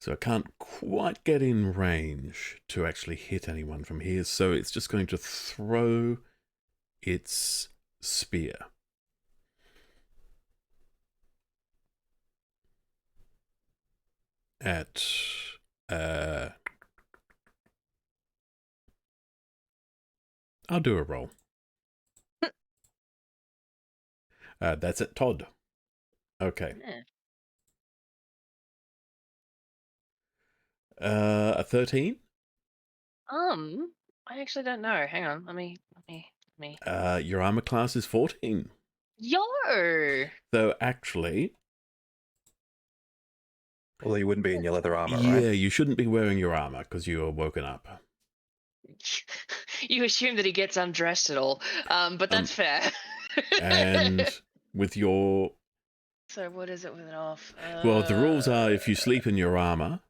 So I can't quite get in range to actually hit anyone from here. So it's just going to throw its spear. At I'll do a roll. That's at Todd. Okay. A 13? I actually don't know. Hang on. Let me. Your armor class is 14. Yo! Though actually, Although you wouldn't be in your leather armor, yeah, right? you shouldn't be wearing your armor because you are woken up. You assume that he gets undressed at all, but that's fair. And with your... So what is it with it off? Well, the rules are if you sleep in your armor,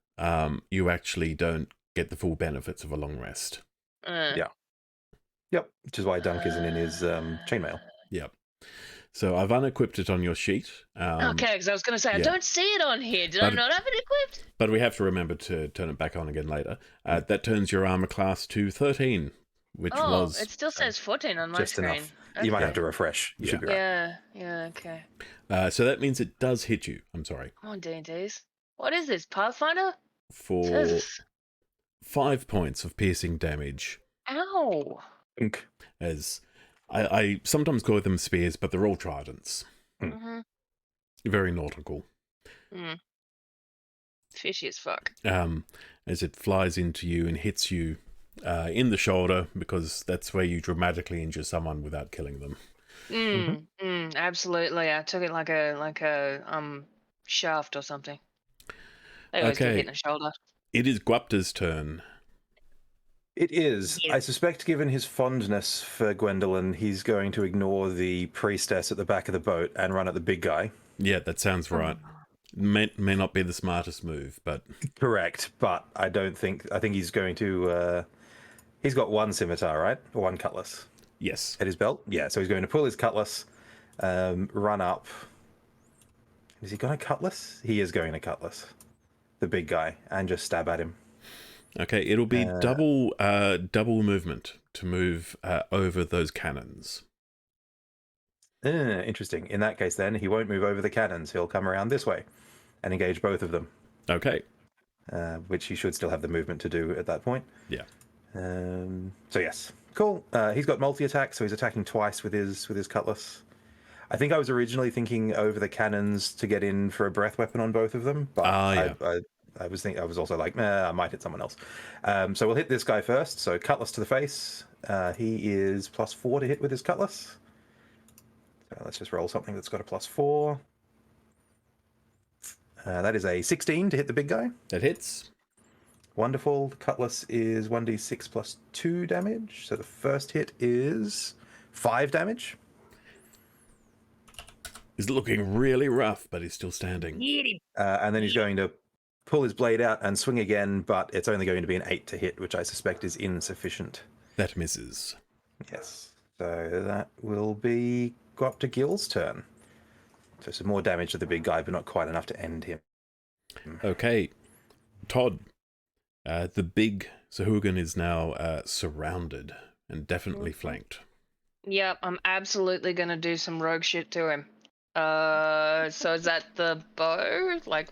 you actually don't get the full benefits of a long rest. Yeah. Yep, which is why Dunk isn't in his chainmail. Yep. So I've unequipped it on your sheet. Okay, because I was going to say, I yeah. don't see it on here. Did I not have it equipped? But we have to remember to turn it back on again later. That turns your armor class to 13, which was... it still says 14 on my Just screen. enough. You might have to refresh. You should be right. Yeah, okay. So that means it does hit you. I'm sorry. Come on, D&Ds. What is this, Pathfinder? For Jesus. 5 points of piercing damage. Ow. Dunk. As I sometimes call them spears, but they're all tridents. Mm-hmm. Very nautical. Fishy as fuck. As it flies into you and hits you in the shoulder, because that's where you dramatically injure someone without killing them. Absolutely. I took it like a shaft or something. They always get hit in the shoulder. It is Guapta's turn. It is. Yeah. I suspect, given his fondness for Gwendolyn, he's going to ignore the priestess at the back of the boat and run at the big guy. Yeah, that sounds right. May not be the smartest move, but... Correct, but I think he's going to... he's got one scimitar, right? Or one cutlass? Yes. At his belt? Yeah, so he's going to pull his cutlass, run up. Is he going to cutlass? He is going to cutlass. The big guy, and just stab at him. Okay, it'll be double movement to move over those cannons. Interesting. In that case, then, he won't move over the cannons. He'll come around this way and engage both of them. Okay. Which he should still have the movement to do at that point. Yeah. So yes, cool. He's got multi-attack, so he's attacking twice with his cutlass. I think I was originally thinking over the cannons to get in for a breath weapon on both of them, but I was also like, I might hit someone else. So we'll hit this guy first. So cutlass to the face. He is +4 to hit with his cutlass. So let's just roll something that's got a +4. That is a 16 to hit the big guy. That hits. Wonderful. The cutlass is 1d6 +2 damage. So the first hit is 5 damage. He's looking really rough, but he's still standing. And then he's going to pull his blade out and swing again, but it's only going to be an 8 to hit, which I suspect is insufficient. That misses. Yes. So that will go up to Gil's turn. So some more damage to the big guy, but not quite enough to end him. Okay. Todd. The big Sahuagin is now surrounded and definitely flanked. Yep, I'm absolutely going to do some rogue shit to him. So is that the bow? Like,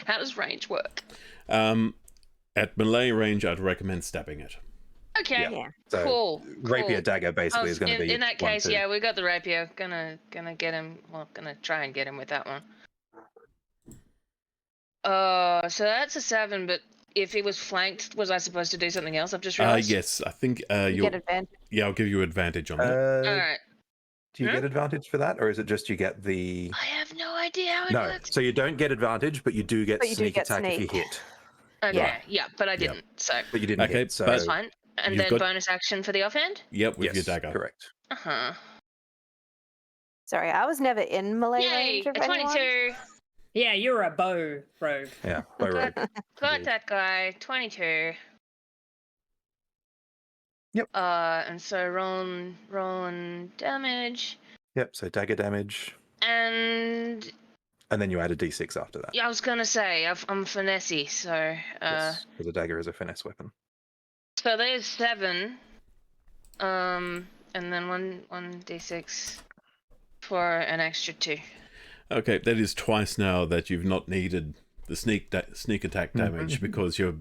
how does range work? At melee range, I'd recommend stabbing it. Okay, Yeah. So cool. rapier dagger basically is going to be in that case. 1, 2. Yeah, we got the rapier. Gonna get him. Well, gonna try and get him with that one. So that's a 7, but if he was flanked, was I supposed to do something else? I've just Uh, realized. yes, I think You you'll. get advantage. Yeah, I'll give you advantage on that. All right. Do you get advantage for that, or is it just you get the? I have no idea how it No, works. so you don't get advantage, but you do get But you do sneak get attack if you sneak. hit. Okay, yeah, but I didn't. So But you didn't Okay, hit, so but- that's fine. And You've then got- bonus action for the offhand. Yep, with your yes, dagger. correct. Uh huh. Sorry, I was never in melee Yay! range of A anyone. 22. Yeah, you're a bow rogue. Yeah, by rogue. Got Indeed. that guy. 22. Yep. And so rolling damage, Yep. So dagger damage, and and then you add a d6 after that. yeah, I was gonna say I'm finessey, so Yes, because a dagger is a finesse weapon. so there's 7, and then one d6 for an extra 2. Okay, that is twice now that you've not needed the sneak attack damage because your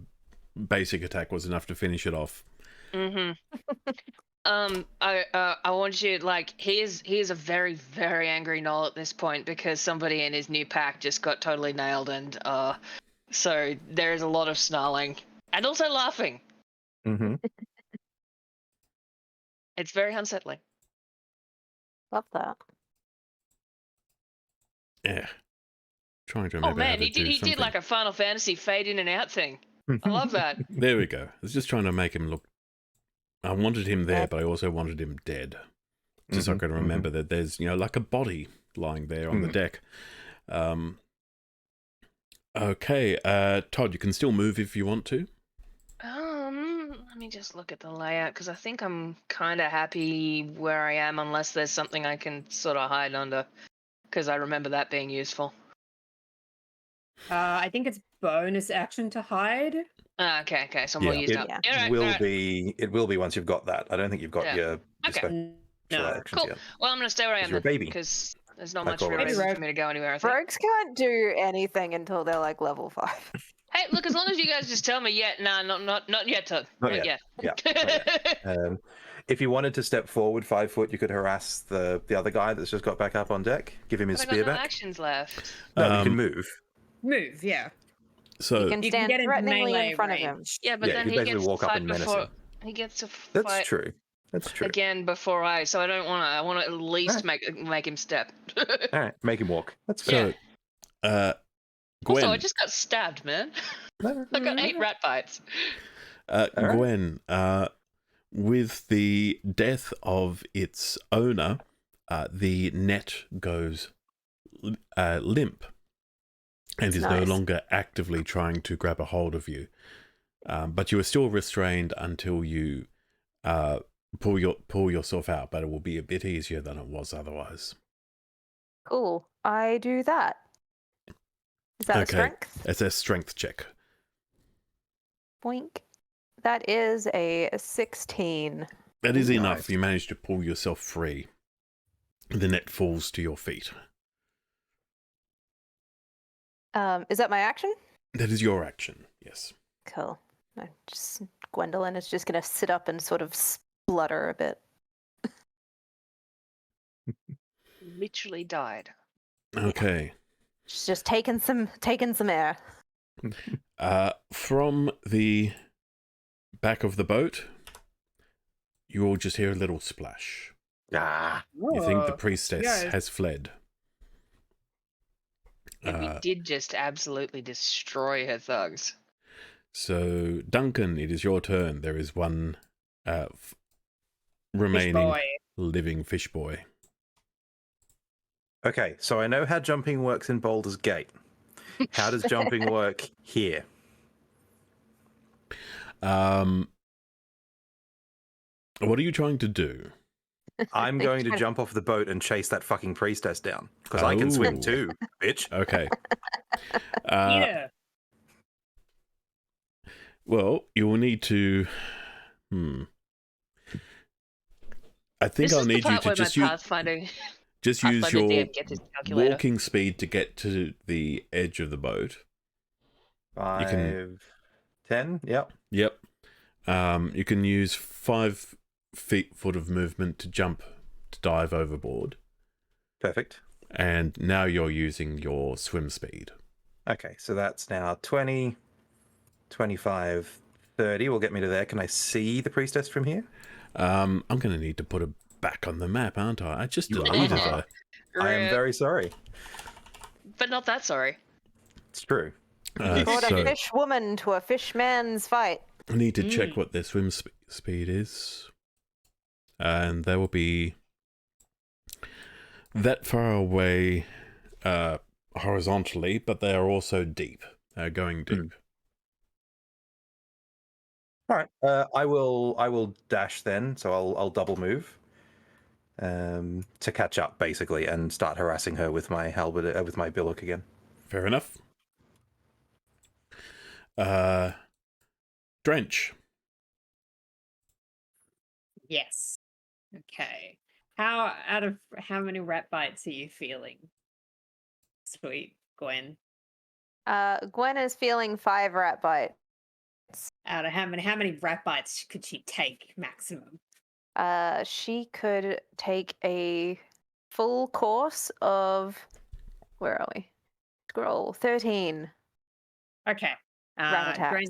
basic attack was enough to finish it off. Mm-hmm. I want you, like, he is a very, very angry Knoll at this point because somebody in his new pack just got totally nailed, and so there is a lot of snarling and also laughing. Mm-hmm. It's very unsettling. Love that. Yeah. Trying to Oh remember how man, to he do did something. like a Final Fantasy fade in and out thing. I love that. There we go. I was just trying to make him look... I wanted him there, but I also wanted him dead. Just so I could remember that there's, like a body lying there on the deck. Okay, Todd, you can still move if you want to. Let me just look at the layout, because I think I'm kind of happy where I am, unless there's something I can sort of hide under, because I remember that being useful. I think it's bonus action to hide. Okay, so I'm all used It up. Yeah. Alright, will alright. be. It will be once you've got that. I don't think you've got Yeah. your Okay. special No. actions Cool. yet. Well, I'm going to stay where I 'Cause am you're a then, baby. because there's not I much call real it. reason Maybe for me to go anywhere, I think. Rogues can't do anything until they're like level 5. Hey, look, as long as you guys just tell me, not yet, Todd. Not yet. Yeah. not yet. If you wanted to step forward 5 foot, you could harass the other guy that's just got back up on deck. Give him his But I got spear no back. actions left. No, you can move. Move, yeah. So, You can You can stand get into threateningly melee in front of him. range. Yeah, but Yeah, then you he basically gets to walk up fight and before... menace He gets to That's fight true. That's true. again before so I don't want to. I want to at least Alright. make him step. All right, make him walk. That's fair. so, Gwen. Also, I just got stabbed, man. No, I got 8 rat bites. right. Gwen, with the death of its owner, the net goes limp and is no Nice. longer actively trying to grab a hold of you. But you are still restrained until you pull yourself out, but it will be a bit easier than it was otherwise. Cool. I do that. Is that a strength? It's a strength check. Boink. That is a 16. That is enough. Nice. You manage to pull yourself free. The net falls to your feet. Is that my action? That is your action, yes. Cool. Gwendolyn is just gonna sit up and sort of splutter a bit. Literally died. Okay. She's just taking some air. From the back of the boat, you all just hear a little splash. Ah, You think the Oh, priestess yeah. has fled. And we did just absolutely destroy her thugs. So, Duncan, it is your turn. There is one fish remaining boy. living fish boy. okay. So I know how jumping works in Baldur's Gate. How does jumping work here? What are you trying to do? I'm going to jump off the boat and chase that fucking priestess down because I can swim Oh. too, bitch. Okay. Yeah. Well, you will need to. I think This I'll is the need you part to where just my use Pathfinder use Pathfinder your DM gets his calculator. walking speed to get to the edge of the boat. 5, 10. Yep. Yep. You can use 5 foot of movement to jump to dive overboard, Perfect. and now you're using your swim speed. Okay, so that's now 20, 25, 30 will get me to there. Can I see the priestess from here? I'm going to need to put her back on the map, aren't I? I just You deleted are. her. I am Rip. very sorry. But not that sorry. It's true. Brought a So fish woman to a fish man's fight. I need to check what their swim speed is. And they will be that far away horizontally, but they are also deep. They're going deep. All right. I will dash then, so I'll double move to catch up basically and start harassing her with my halberd with my billock again. Fair enough. Drench. Yes. Okay. How many rat bites are you feeling? Sweet Gwen. Gwen is feeling 5 rat bites. Out of how many rat bites could she take maximum? She could take a full course of, where are we? Scroll 13 Okay. rat attacks.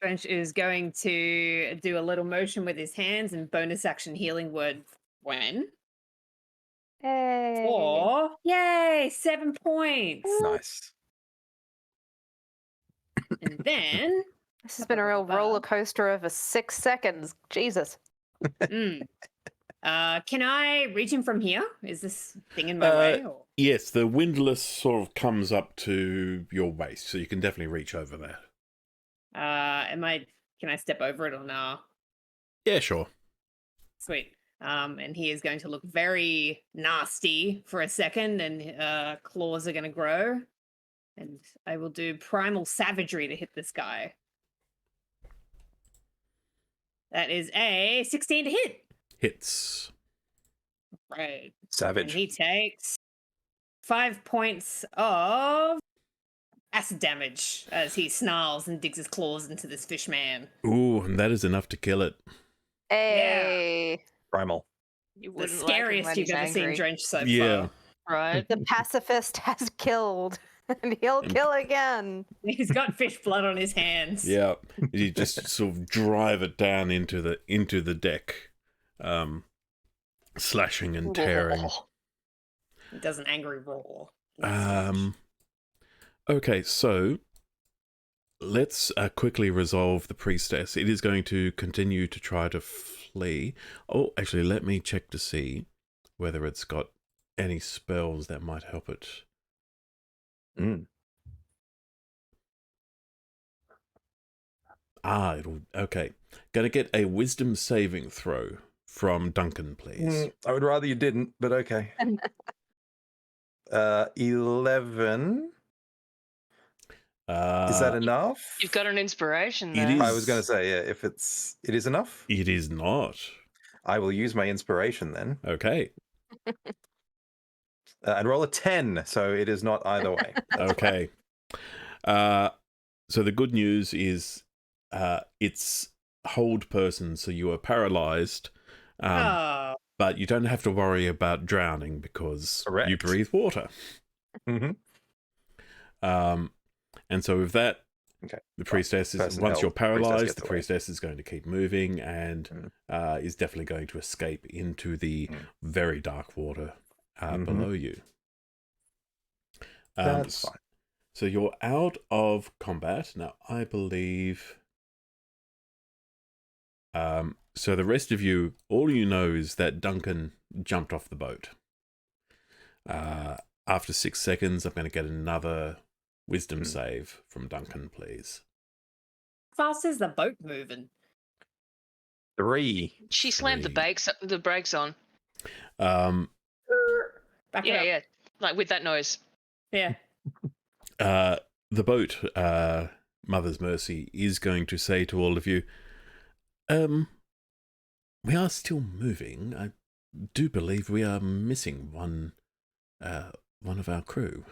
Drench is going to do a little motion with his hands and bonus action healing word Gwen. Hey. Or yay, 7 points. Nice. And then This has been a real roller coaster over 6 seconds. Jesus. can I reach him from here? Is this thing in my way? Or? Yes, the windlass sort of comes up to your waist, so you can definitely reach over there. Can I step over it or no? Yeah, sure. Sweet. And he is going to look very nasty for a second, and claws are going to grow. And I will do primal savagery to hit this guy. That is a 16 to hit. Hits. Right. Savage. And he takes 5 points of acid damage as he snarls and digs his claws into this fish man. Ooh, and that is enough to kill it. Hey. Primal. You The wouldn't scariest like him you've when ever he's seen angry, Drench so Yeah. far. right? The pacifist has killed. And he'll kill again. He's got fish blood on his hands. Yeah. You just sort of drive it down into the deck, slashing and tearing. He does an angry roar. Okay, so let's quickly resolve the priestess. It is going to continue to try to flee. Oh, actually, let me check to see whether it's got any spells that might help it. Okay. Gonna get a wisdom saving throw from Duncan, please. I would rather you didn't, but okay. 11. Is that enough? You've got an inspiration It there. is- I was going to say, yeah, if it is enough, It is not. I will use my inspiration then. Okay. And roll a 10, so it is not either way. Okay. So the good news is it's hold person, so you are paralyzed, but you don't have to worry about drowning because you Correct. breathe water. Mm-hmm. And so with that, Okay. the priestess is, Person once held, you're priestess paralyzed, gets the away. priestess is going to keep moving and is definitely going to escape into the very dark water below you. That's fine. So you're out of combat. Now, I believe... so the rest of you, all you know is that Duncan jumped off the boat. After 6 seconds, I'm going to get another wisdom save from Duncan, please. How fast is the boat moving? 3. She slammed the brakes on. Back it Yeah, up. yeah. Like with that noise. Yeah. The boat, Mother's Mercy, is going to say to all of you, we are still moving. I do believe we are missing one of our crew.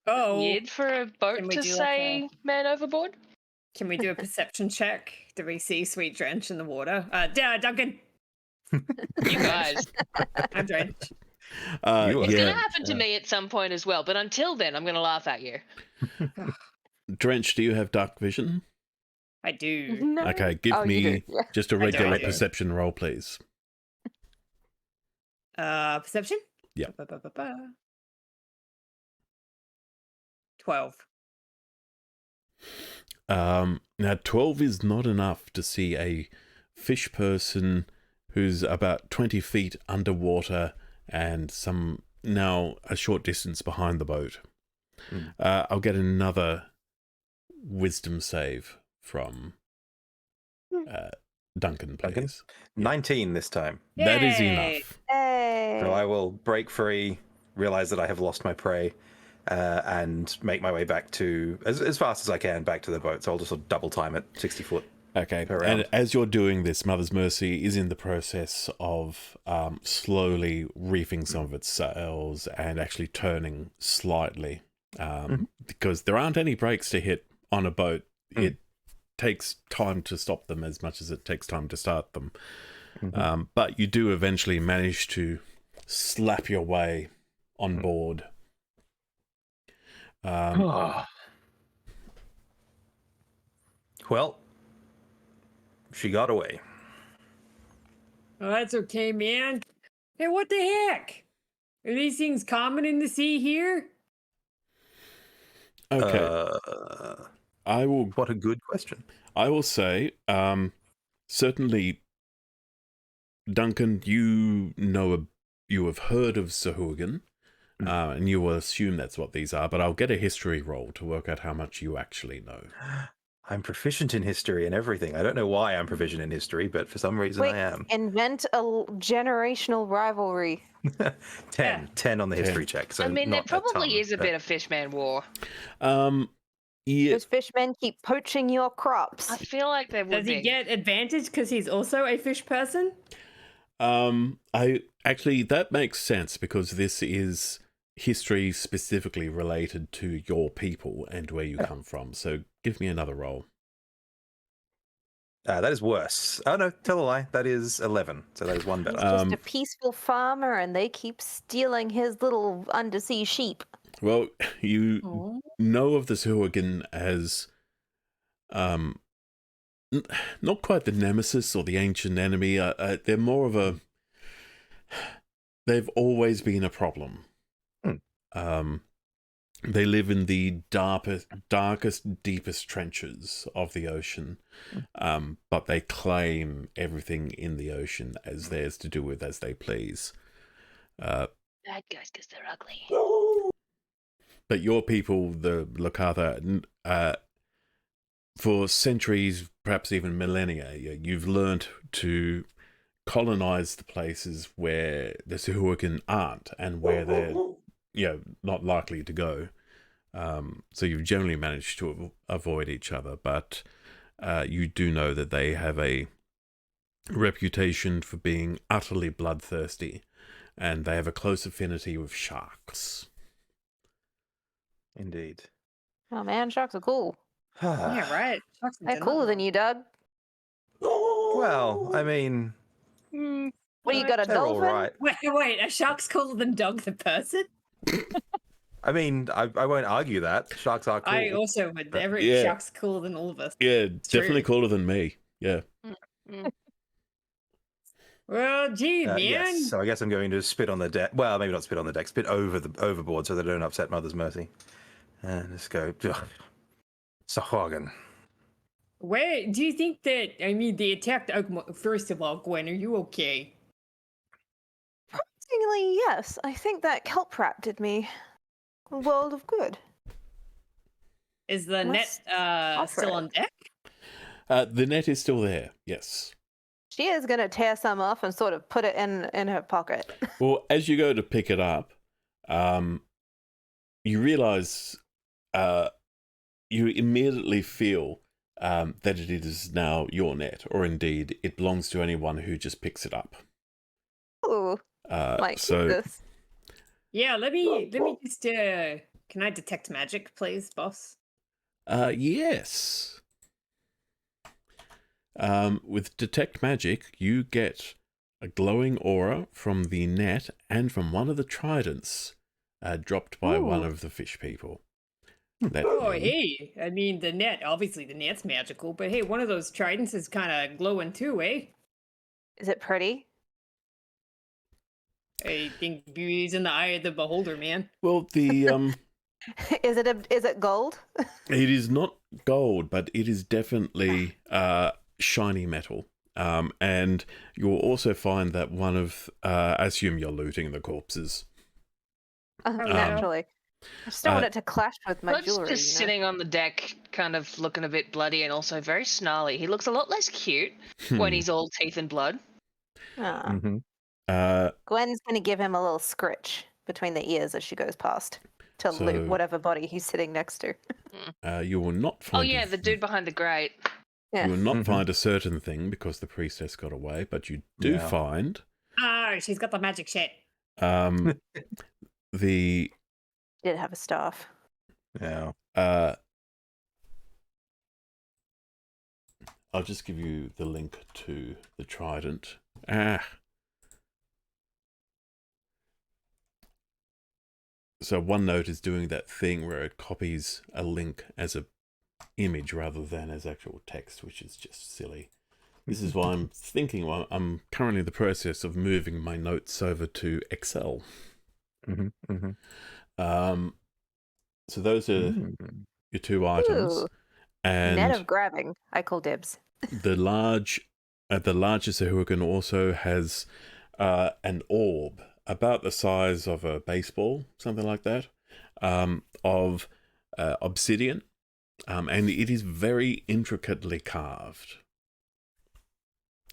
Oh. Weird for a boat Can we to do like say man overboard? Can we do a perception check? Do we see Sweet Drench in the water? Duncan. You guys. I'm Drench. You It's are- going to happen to me at some point as well, but until then, I'm going to laugh at you. Drench, do you have dark vision? I do. No. Okay, give Oh, you me do, yeah. just a do, regular I do. perception roll, please. Perception? Yeah. 12. Now, 12 is not enough to see a fish person who's about 20 feet underwater and now a short distance behind the boat. I'll get another wisdom save from Duncan, please. Duncan? 19 this time. That is Yay! enough. Hey. So I will break free, realize that I have lost my prey, and make my way back to, as fast as I can, back to the boat. So I'll just sort of double time it, 60 foot. Okay, per and round. as you're doing this, Mother's Mercy is in the process of slowly reefing some of its sails and actually turning slightly, because there aren't any brakes to hit on a boat. It takes time to stop them as much as it takes time to start them. But you do eventually manage to slap your way on board. Well, she got away. Oh, that's okay, man. Hey, what the heck? Are these things common in the sea here? Okay, I will What a good question. I will say, certainly, Duncan, you have heard of Sahuagin, and you will assume that's what these are, but I'll get a history roll to work out how much you actually know. I'm proficient in history and everything. I don't know why I'm proficient in history, but for some reason Wait, I am. invent a generational rivalry. 10. 10 on the history check. So I mean, there not a probably ton, is a but- bit of fishman war. Yeah, Those fishmen keep poaching your crops. I feel like there would Does he be. get advantage because he's also a fish person? I actually, that makes sense because this is history specifically related to your people and where you come from. So give me another roll. That is worse. Oh, no, tell a lie. That is 11. So that is one better. He's just a peaceful farmer, and they keep stealing his little undersea sheep. Well, you know of the Sahuagin as not quite the nemesis or the ancient enemy. They're more of a... They've always been a problem. They live in the darkest, deepest trenches of the ocean, but they claim everything in the ocean as theirs to do with as they please. Bad guys because they're ugly. But your people, the Lakatha, for centuries, perhaps even millennia, you've learnt to colonize the places where the Sahuagin aren't and where they're not likely to go. So you've generally managed to avoid each other, but you do know that they have a reputation for being utterly bloodthirsty, and they have a close affinity with sharks. Indeed. Oh man, sharks are cool. Yeah, right. Sharks in They're general. cooler than you, Doug. Well, I mean, What, you got a they're all dolphin? right. Wait, are sharks cooler than Dog the person? I mean, I won't argue that. Sharks are cool. I also would. Every Yeah. shark's cooler than all of us. Yeah, definitely true. cooler than me. Yeah. Well, gee, man. Yes, so I guess I'm going to spit on the deck. Well, maybe not spit on the deck. Spit overboard so they don't upset Mother's Mercy. And let's go. Sahuagin. Where do you think that? I mean, they attacked Oakmont. First of all, Gwen, are you okay? Surprisingly, yes. I think that kelp rat did me a world of good. Is the Let's net offer still it. on deck? The net is still there, yes. She is going to tear some off and sort of put it in her pocket. Well, as you go to pick it up, you realize you immediately feel that it is now your net, or indeed it belongs to anyone who just picks it up. Ooh, like so this. Yeah, let me just can I detect magic, please, boss? Yes. With Detect Magic, you get a glowing aura from the net and from one of the tridents dropped by one Ooh. of the fish people. Let Oh, me. hey. I mean, the net. Obviously, the net's magical, but hey, one of those tridents is kind of glowing too, eh? Is it pretty? I think beauty's in the eye of the beholder, man. Well, the Is it gold? it is not gold, but it is definitely shiny metal. And you'll also find that one of, I assume you're looting the corpses. Naturally. I just don't want it to clash with my Bud's jewelry. just sitting on the deck, kind of looking a bit bloody and also very snarly. He looks a lot less cute when he's all teeth and blood. Ah. Mm-hmm. Gwen's going to give him a little scritch between the ears as she goes past to So- loot whatever body he's sitting next to. You will not Oh find. yeah, the dude behind the grate. Yeah. You will not Mhm. find a certain thing because the priestess got away, but you do Yeah. find Ah, she's got the magic shit. the Did have a staff. Yeah. I'll just give you the link to the trident. So OneNote is doing that thing where it copies a link as a image rather than as actual text, which is just silly. This is why I'm thinking, well, I'm currently in the process of moving my notes over to Excel. Mm-hmm. Mm-hmm. So those are your two items. Ooh, And net of grabbing. I call dibs. the larger Sahuagin also has an orb about the size of a baseball, something like that, of obsidian, and it is very intricately carved,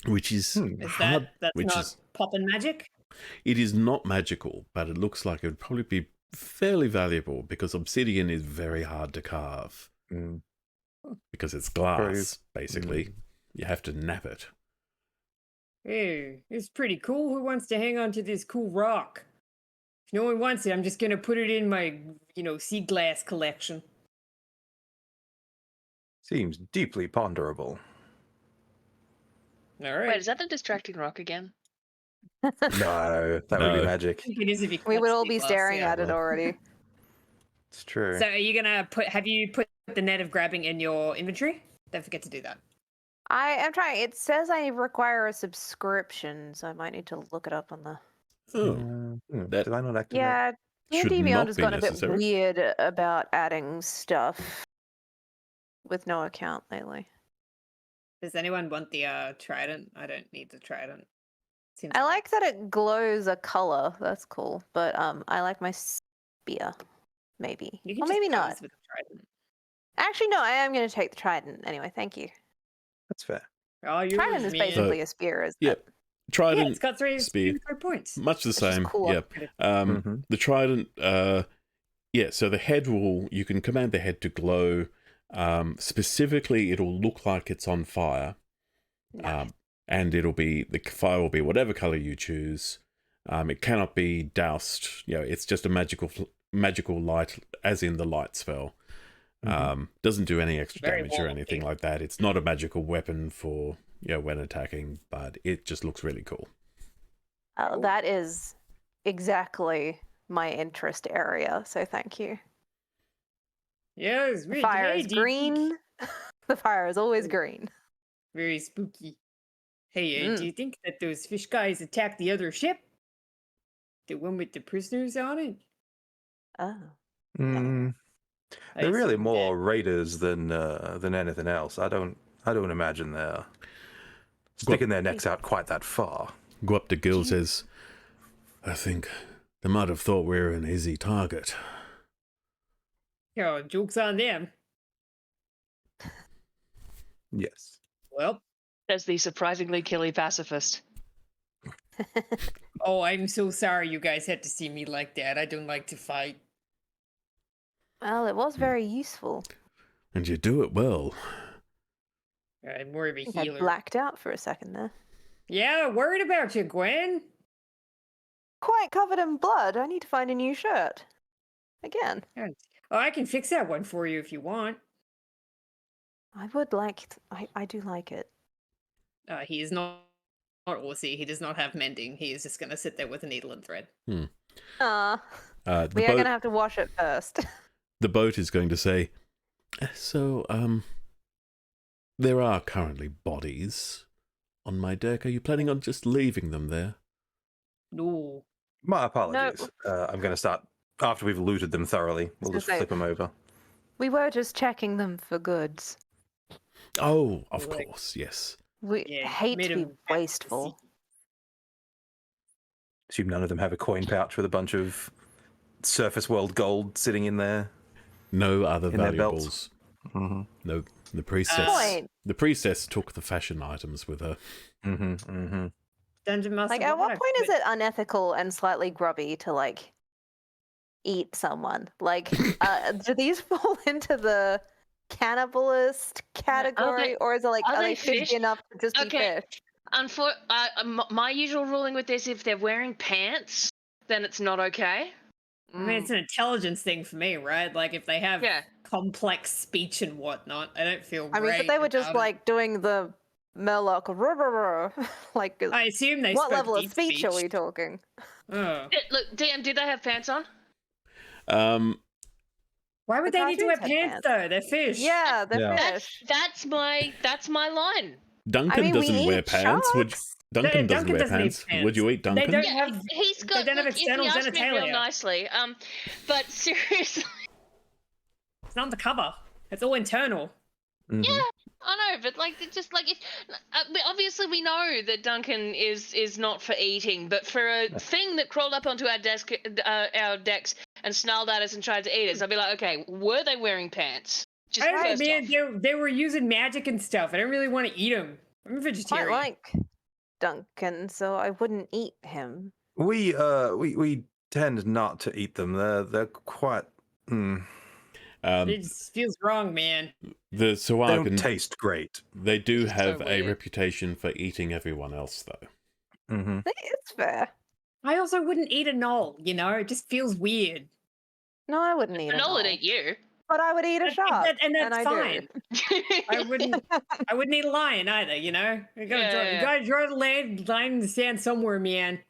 which is Is hard. that's Which not is poppin' magic? it is not magical, but it looks like it would probably be fairly valuable because obsidian is very hard to carve Mm. because it's glass. Basically, Mm. you have to nap it. Hey, it's pretty cool. Who wants to hang on to this cool rock? If no one wants it, I'm just gonna put it in my, sea glass collection. Seems deeply ponderable. All right. Wait, is that a distracting rock again? No, that would be No. magic. I think it is if you We would clutch all the be glass, staring yeah. at it already. It's true. So are you gonna have you put the net of grabbing in your inventory? Don't forget to do that. I am trying. It says I require a subscription, so I might need to look it up on the. Oh, that Did I not activate? Yeah, should D&D Beyond not has be gotten a bit necessary. weird about adding stuff with no account lately. Does anyone want the trident? I don't need the trident. Seems I like that it glows a color. That's cool. But I like my spear. Maybe. you can Or just maybe not. pose with the trident. Actually, no. I am going to take the trident anyway. Thank you. That's fair. Oh, you Trident is basically a spear, isn't yeah, it? Yeah, trident it's got three spear, 3 points. much the It's just same. cooler. Yeah. Mhm. The trident. Yeah. So the head will. You can command the head to glow. Specifically, it'll look like it's on fire. Nice. And the fire will be whatever color you choose. It cannot be doused. It's just a magical light, as in the light spell. Doesn't do any extra Very damage or warm anything looking. like that. It's not a magical weapon for when attacking, but it just looks really cool. Oh, that is exactly my interest area. So thank you. Yeah, it's The really fire hey, is do you think- green. The fire is always green. Very spooky. Hey, Mm. do you think that those fish guys attacked the other ship? The one with the prisoners on it? Oh. Mm, I they're really assume more raiders than anything else. I don't imagine they're sticking their necks out quite that far. Go up to Gil, says, I think they might have thought we were an easy target. that- Oh, joke's on them. Yes. Well, Says the surprisingly killy pacifist. oh, I'm so sorry you guys had to see me like that. I don't like to fight. Well, it was very useful. And you do it well. I'm more of a I think I healer. blacked out for a second there. Yeah, worried about you, Gwen. Quite covered in blood. I need to find a new shirt. Again. Oh, I can fix that one for you if you want. I would like. I do like it. He is not Aussie. He does not have mending. He is just going to sit there with a needle and thread. Ah, The we are boat, gonna have to wash it first. the boat is going to say, so, there are currently bodies on my deck. Are you planning on just leaving them there? No. My apologies. I'm going to start after we've looted them thoroughly. We'll was just gonna say- flip them over. We were just checking them for goods. Oh, of Like- course, yes. We Yeah, hate made to be him wasteful. Assume none of them have a coin pouch with a bunch of surface world gold sitting in there. No other In their valuables. belts. Mm-hmm. No, the priestess. Point. The priestess took the fashion items with her. Mm-hmm. Mm-hmm. Dungeon Master. Like, at what would I point is put- it unethical and slightly grubby to, like, eat someone? Like, do these fall into the cannibalist category, or is it like, are are they they fishy fish? enough to just be Okay. fish? My usual ruling with this, if they're wearing pants, then it's not okay. I mean, it's an intelligence thing for me, right? Like, if they have Yeah. complex speech and whatnot, I don't feel I mean, great but they were just about it. like doing the Murloc, like, I assume they what spoke level of deep speech are we talking? Oh. Look, DM, did they have pants on? Why would The they need to wear cartoons had pants though? They're fish. Yeah, they're Yeah. fish. That's my line. Duncan I mean, we doesn't wear eat pants. sharks. Duncan doesn't wear need pants. Would you eat They Duncan? don't Yeah, have. he's got. don't have Look, if external he asked me real genitalia. nicely, but seriously, It's not on the cover. It's all internal. Mm-hmm. yeah, I know, but like, it's just like, if but obviously we know that Duncan is not for eating, but for a thing that crawled up onto our decks and snarled at us and tried to eat us, I'd be like, okay, were they wearing pants? Just I don't know, first man. off. They were using magic and stuff. I don't really want to eat them. I'm a Quite vegetarian. like Duncan, so I wouldn't eat him. We tend not to eat them. They're quite. It just feels wrong, man. The They don't Sahuagin, taste great. they do It's so have a weird. reputation for eating everyone else, though. Mm-hmm. It's fair. I also wouldn't eat a knoll. You know, it just feels weird. No, I wouldn't eat a Nola knoll. ate you. But I would eat a shark. And that's I fine. do. I wouldn't eat a lion either. You know, you Yeah. gotta draw the line in the sand somewhere, man.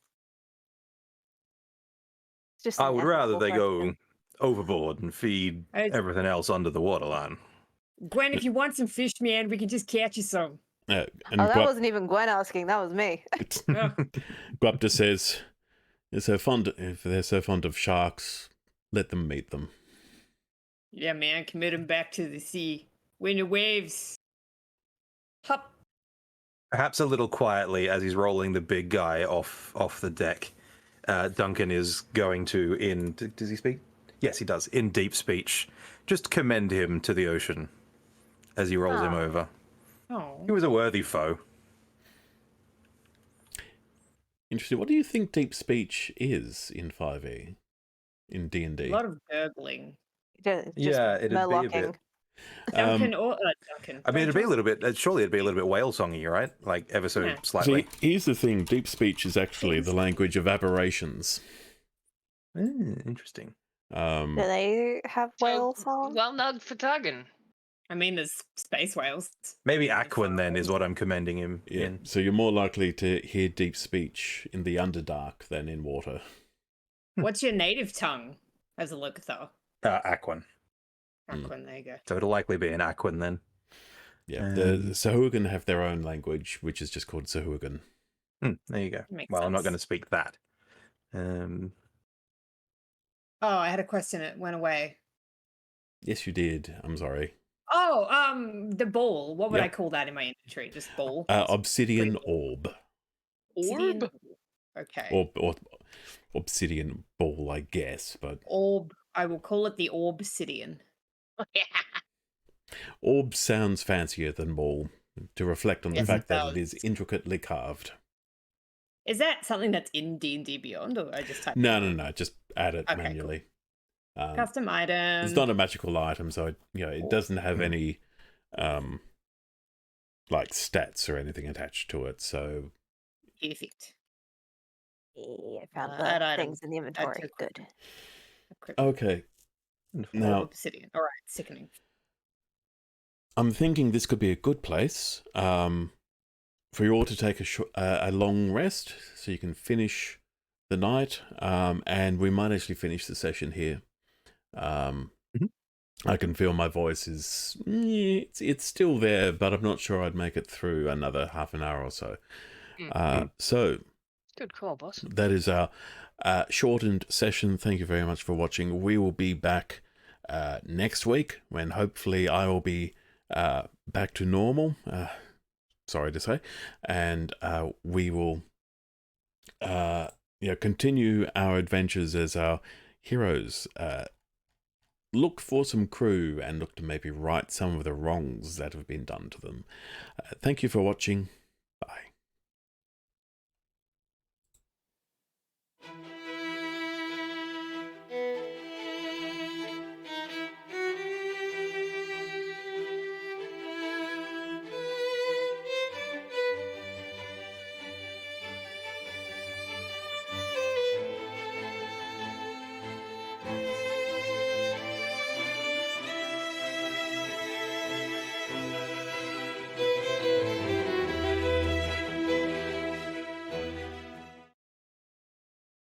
It's just I an would rather ethical they question. go overboard and feed I- everything else under the waterline. Gwen, if you want some fish, man, we can just catch you some. And Oh, that wasn't even Gwen asking. That was me. Guapta says, if they're so fond of sharks, let them meet them. Yeah, man, commit them back to the sea. When the waves. Hop. Perhaps a little quietly as he's rolling the big guy off the deck. Duncan is going to, does he speak? Yes, he does. In deep speech, just commend him to the ocean as he rolls him Oh. over. Oh. He was a worthy foe. Interesting. What do you think deep speech is in 5e? In D&D? A lot of gurgling. Just Yeah, it'd be a Murlocking. bit. Duncan or Duncan. I mean, it'd be a Duncan. little bit. Surely it'd be a little bit whale songy, right? Like ever so Yeah. slightly. See, here's the thing. Deep speech is actually the language of aberrations. Interesting. Do they have whale songs? Well, nug for tugging. I mean, there's space whales. Maybe Aquan then is what I'm commending him Yeah. in. So you're more likely to hear deep speech in the Underdark than in water. What's your native tongue as a Locathar? Aquan. Aquan, there you go. So it'll likely be an Aquan then. Yeah. The Sahuagin have their own language, which is just called Sahuagin. There you go. Makes Well, I'm not sense. going to speak that. Oh, I had a question. It went away. Yes, you did. I'm sorry. Oh, the ball. What would Yep. I call that in my inventory? Just ball. Obsidian orb. Obsidian? Okay. Or obsidian ball, I guess. But Orb. I will call it the Orbsidian. orb sounds fancier than ball, to reflect on the Yes, fact it that it does. is intricately carved. Is that something that's in D&D Beyond, or I just typed No, it no, in? no. Just add it Okay, cool. manually. Custom item. It's not a magical item, so it doesn't have any like stats or anything attached to it. So Perfect. Yeah, I found That the item. things in the inventory. took- Good. okay, now Obsidian. All right, sickening. I'm thinking this could be a good place for you all to take a long rest, so you can finish the night, and we might actually finish the session here. I can feel my voice is it's still there, but I'm not sure I'd make it through another half an hour or so. So Good call, boss. that is our shortened session. Thank you very much for watching. We will be back next week when hopefully I will be back to normal. Sorry to say, and we will continue our adventures as our heroes. Look for some crew and look to maybe right some of the wrongs that have been done to them. Thank you for watching. Bye.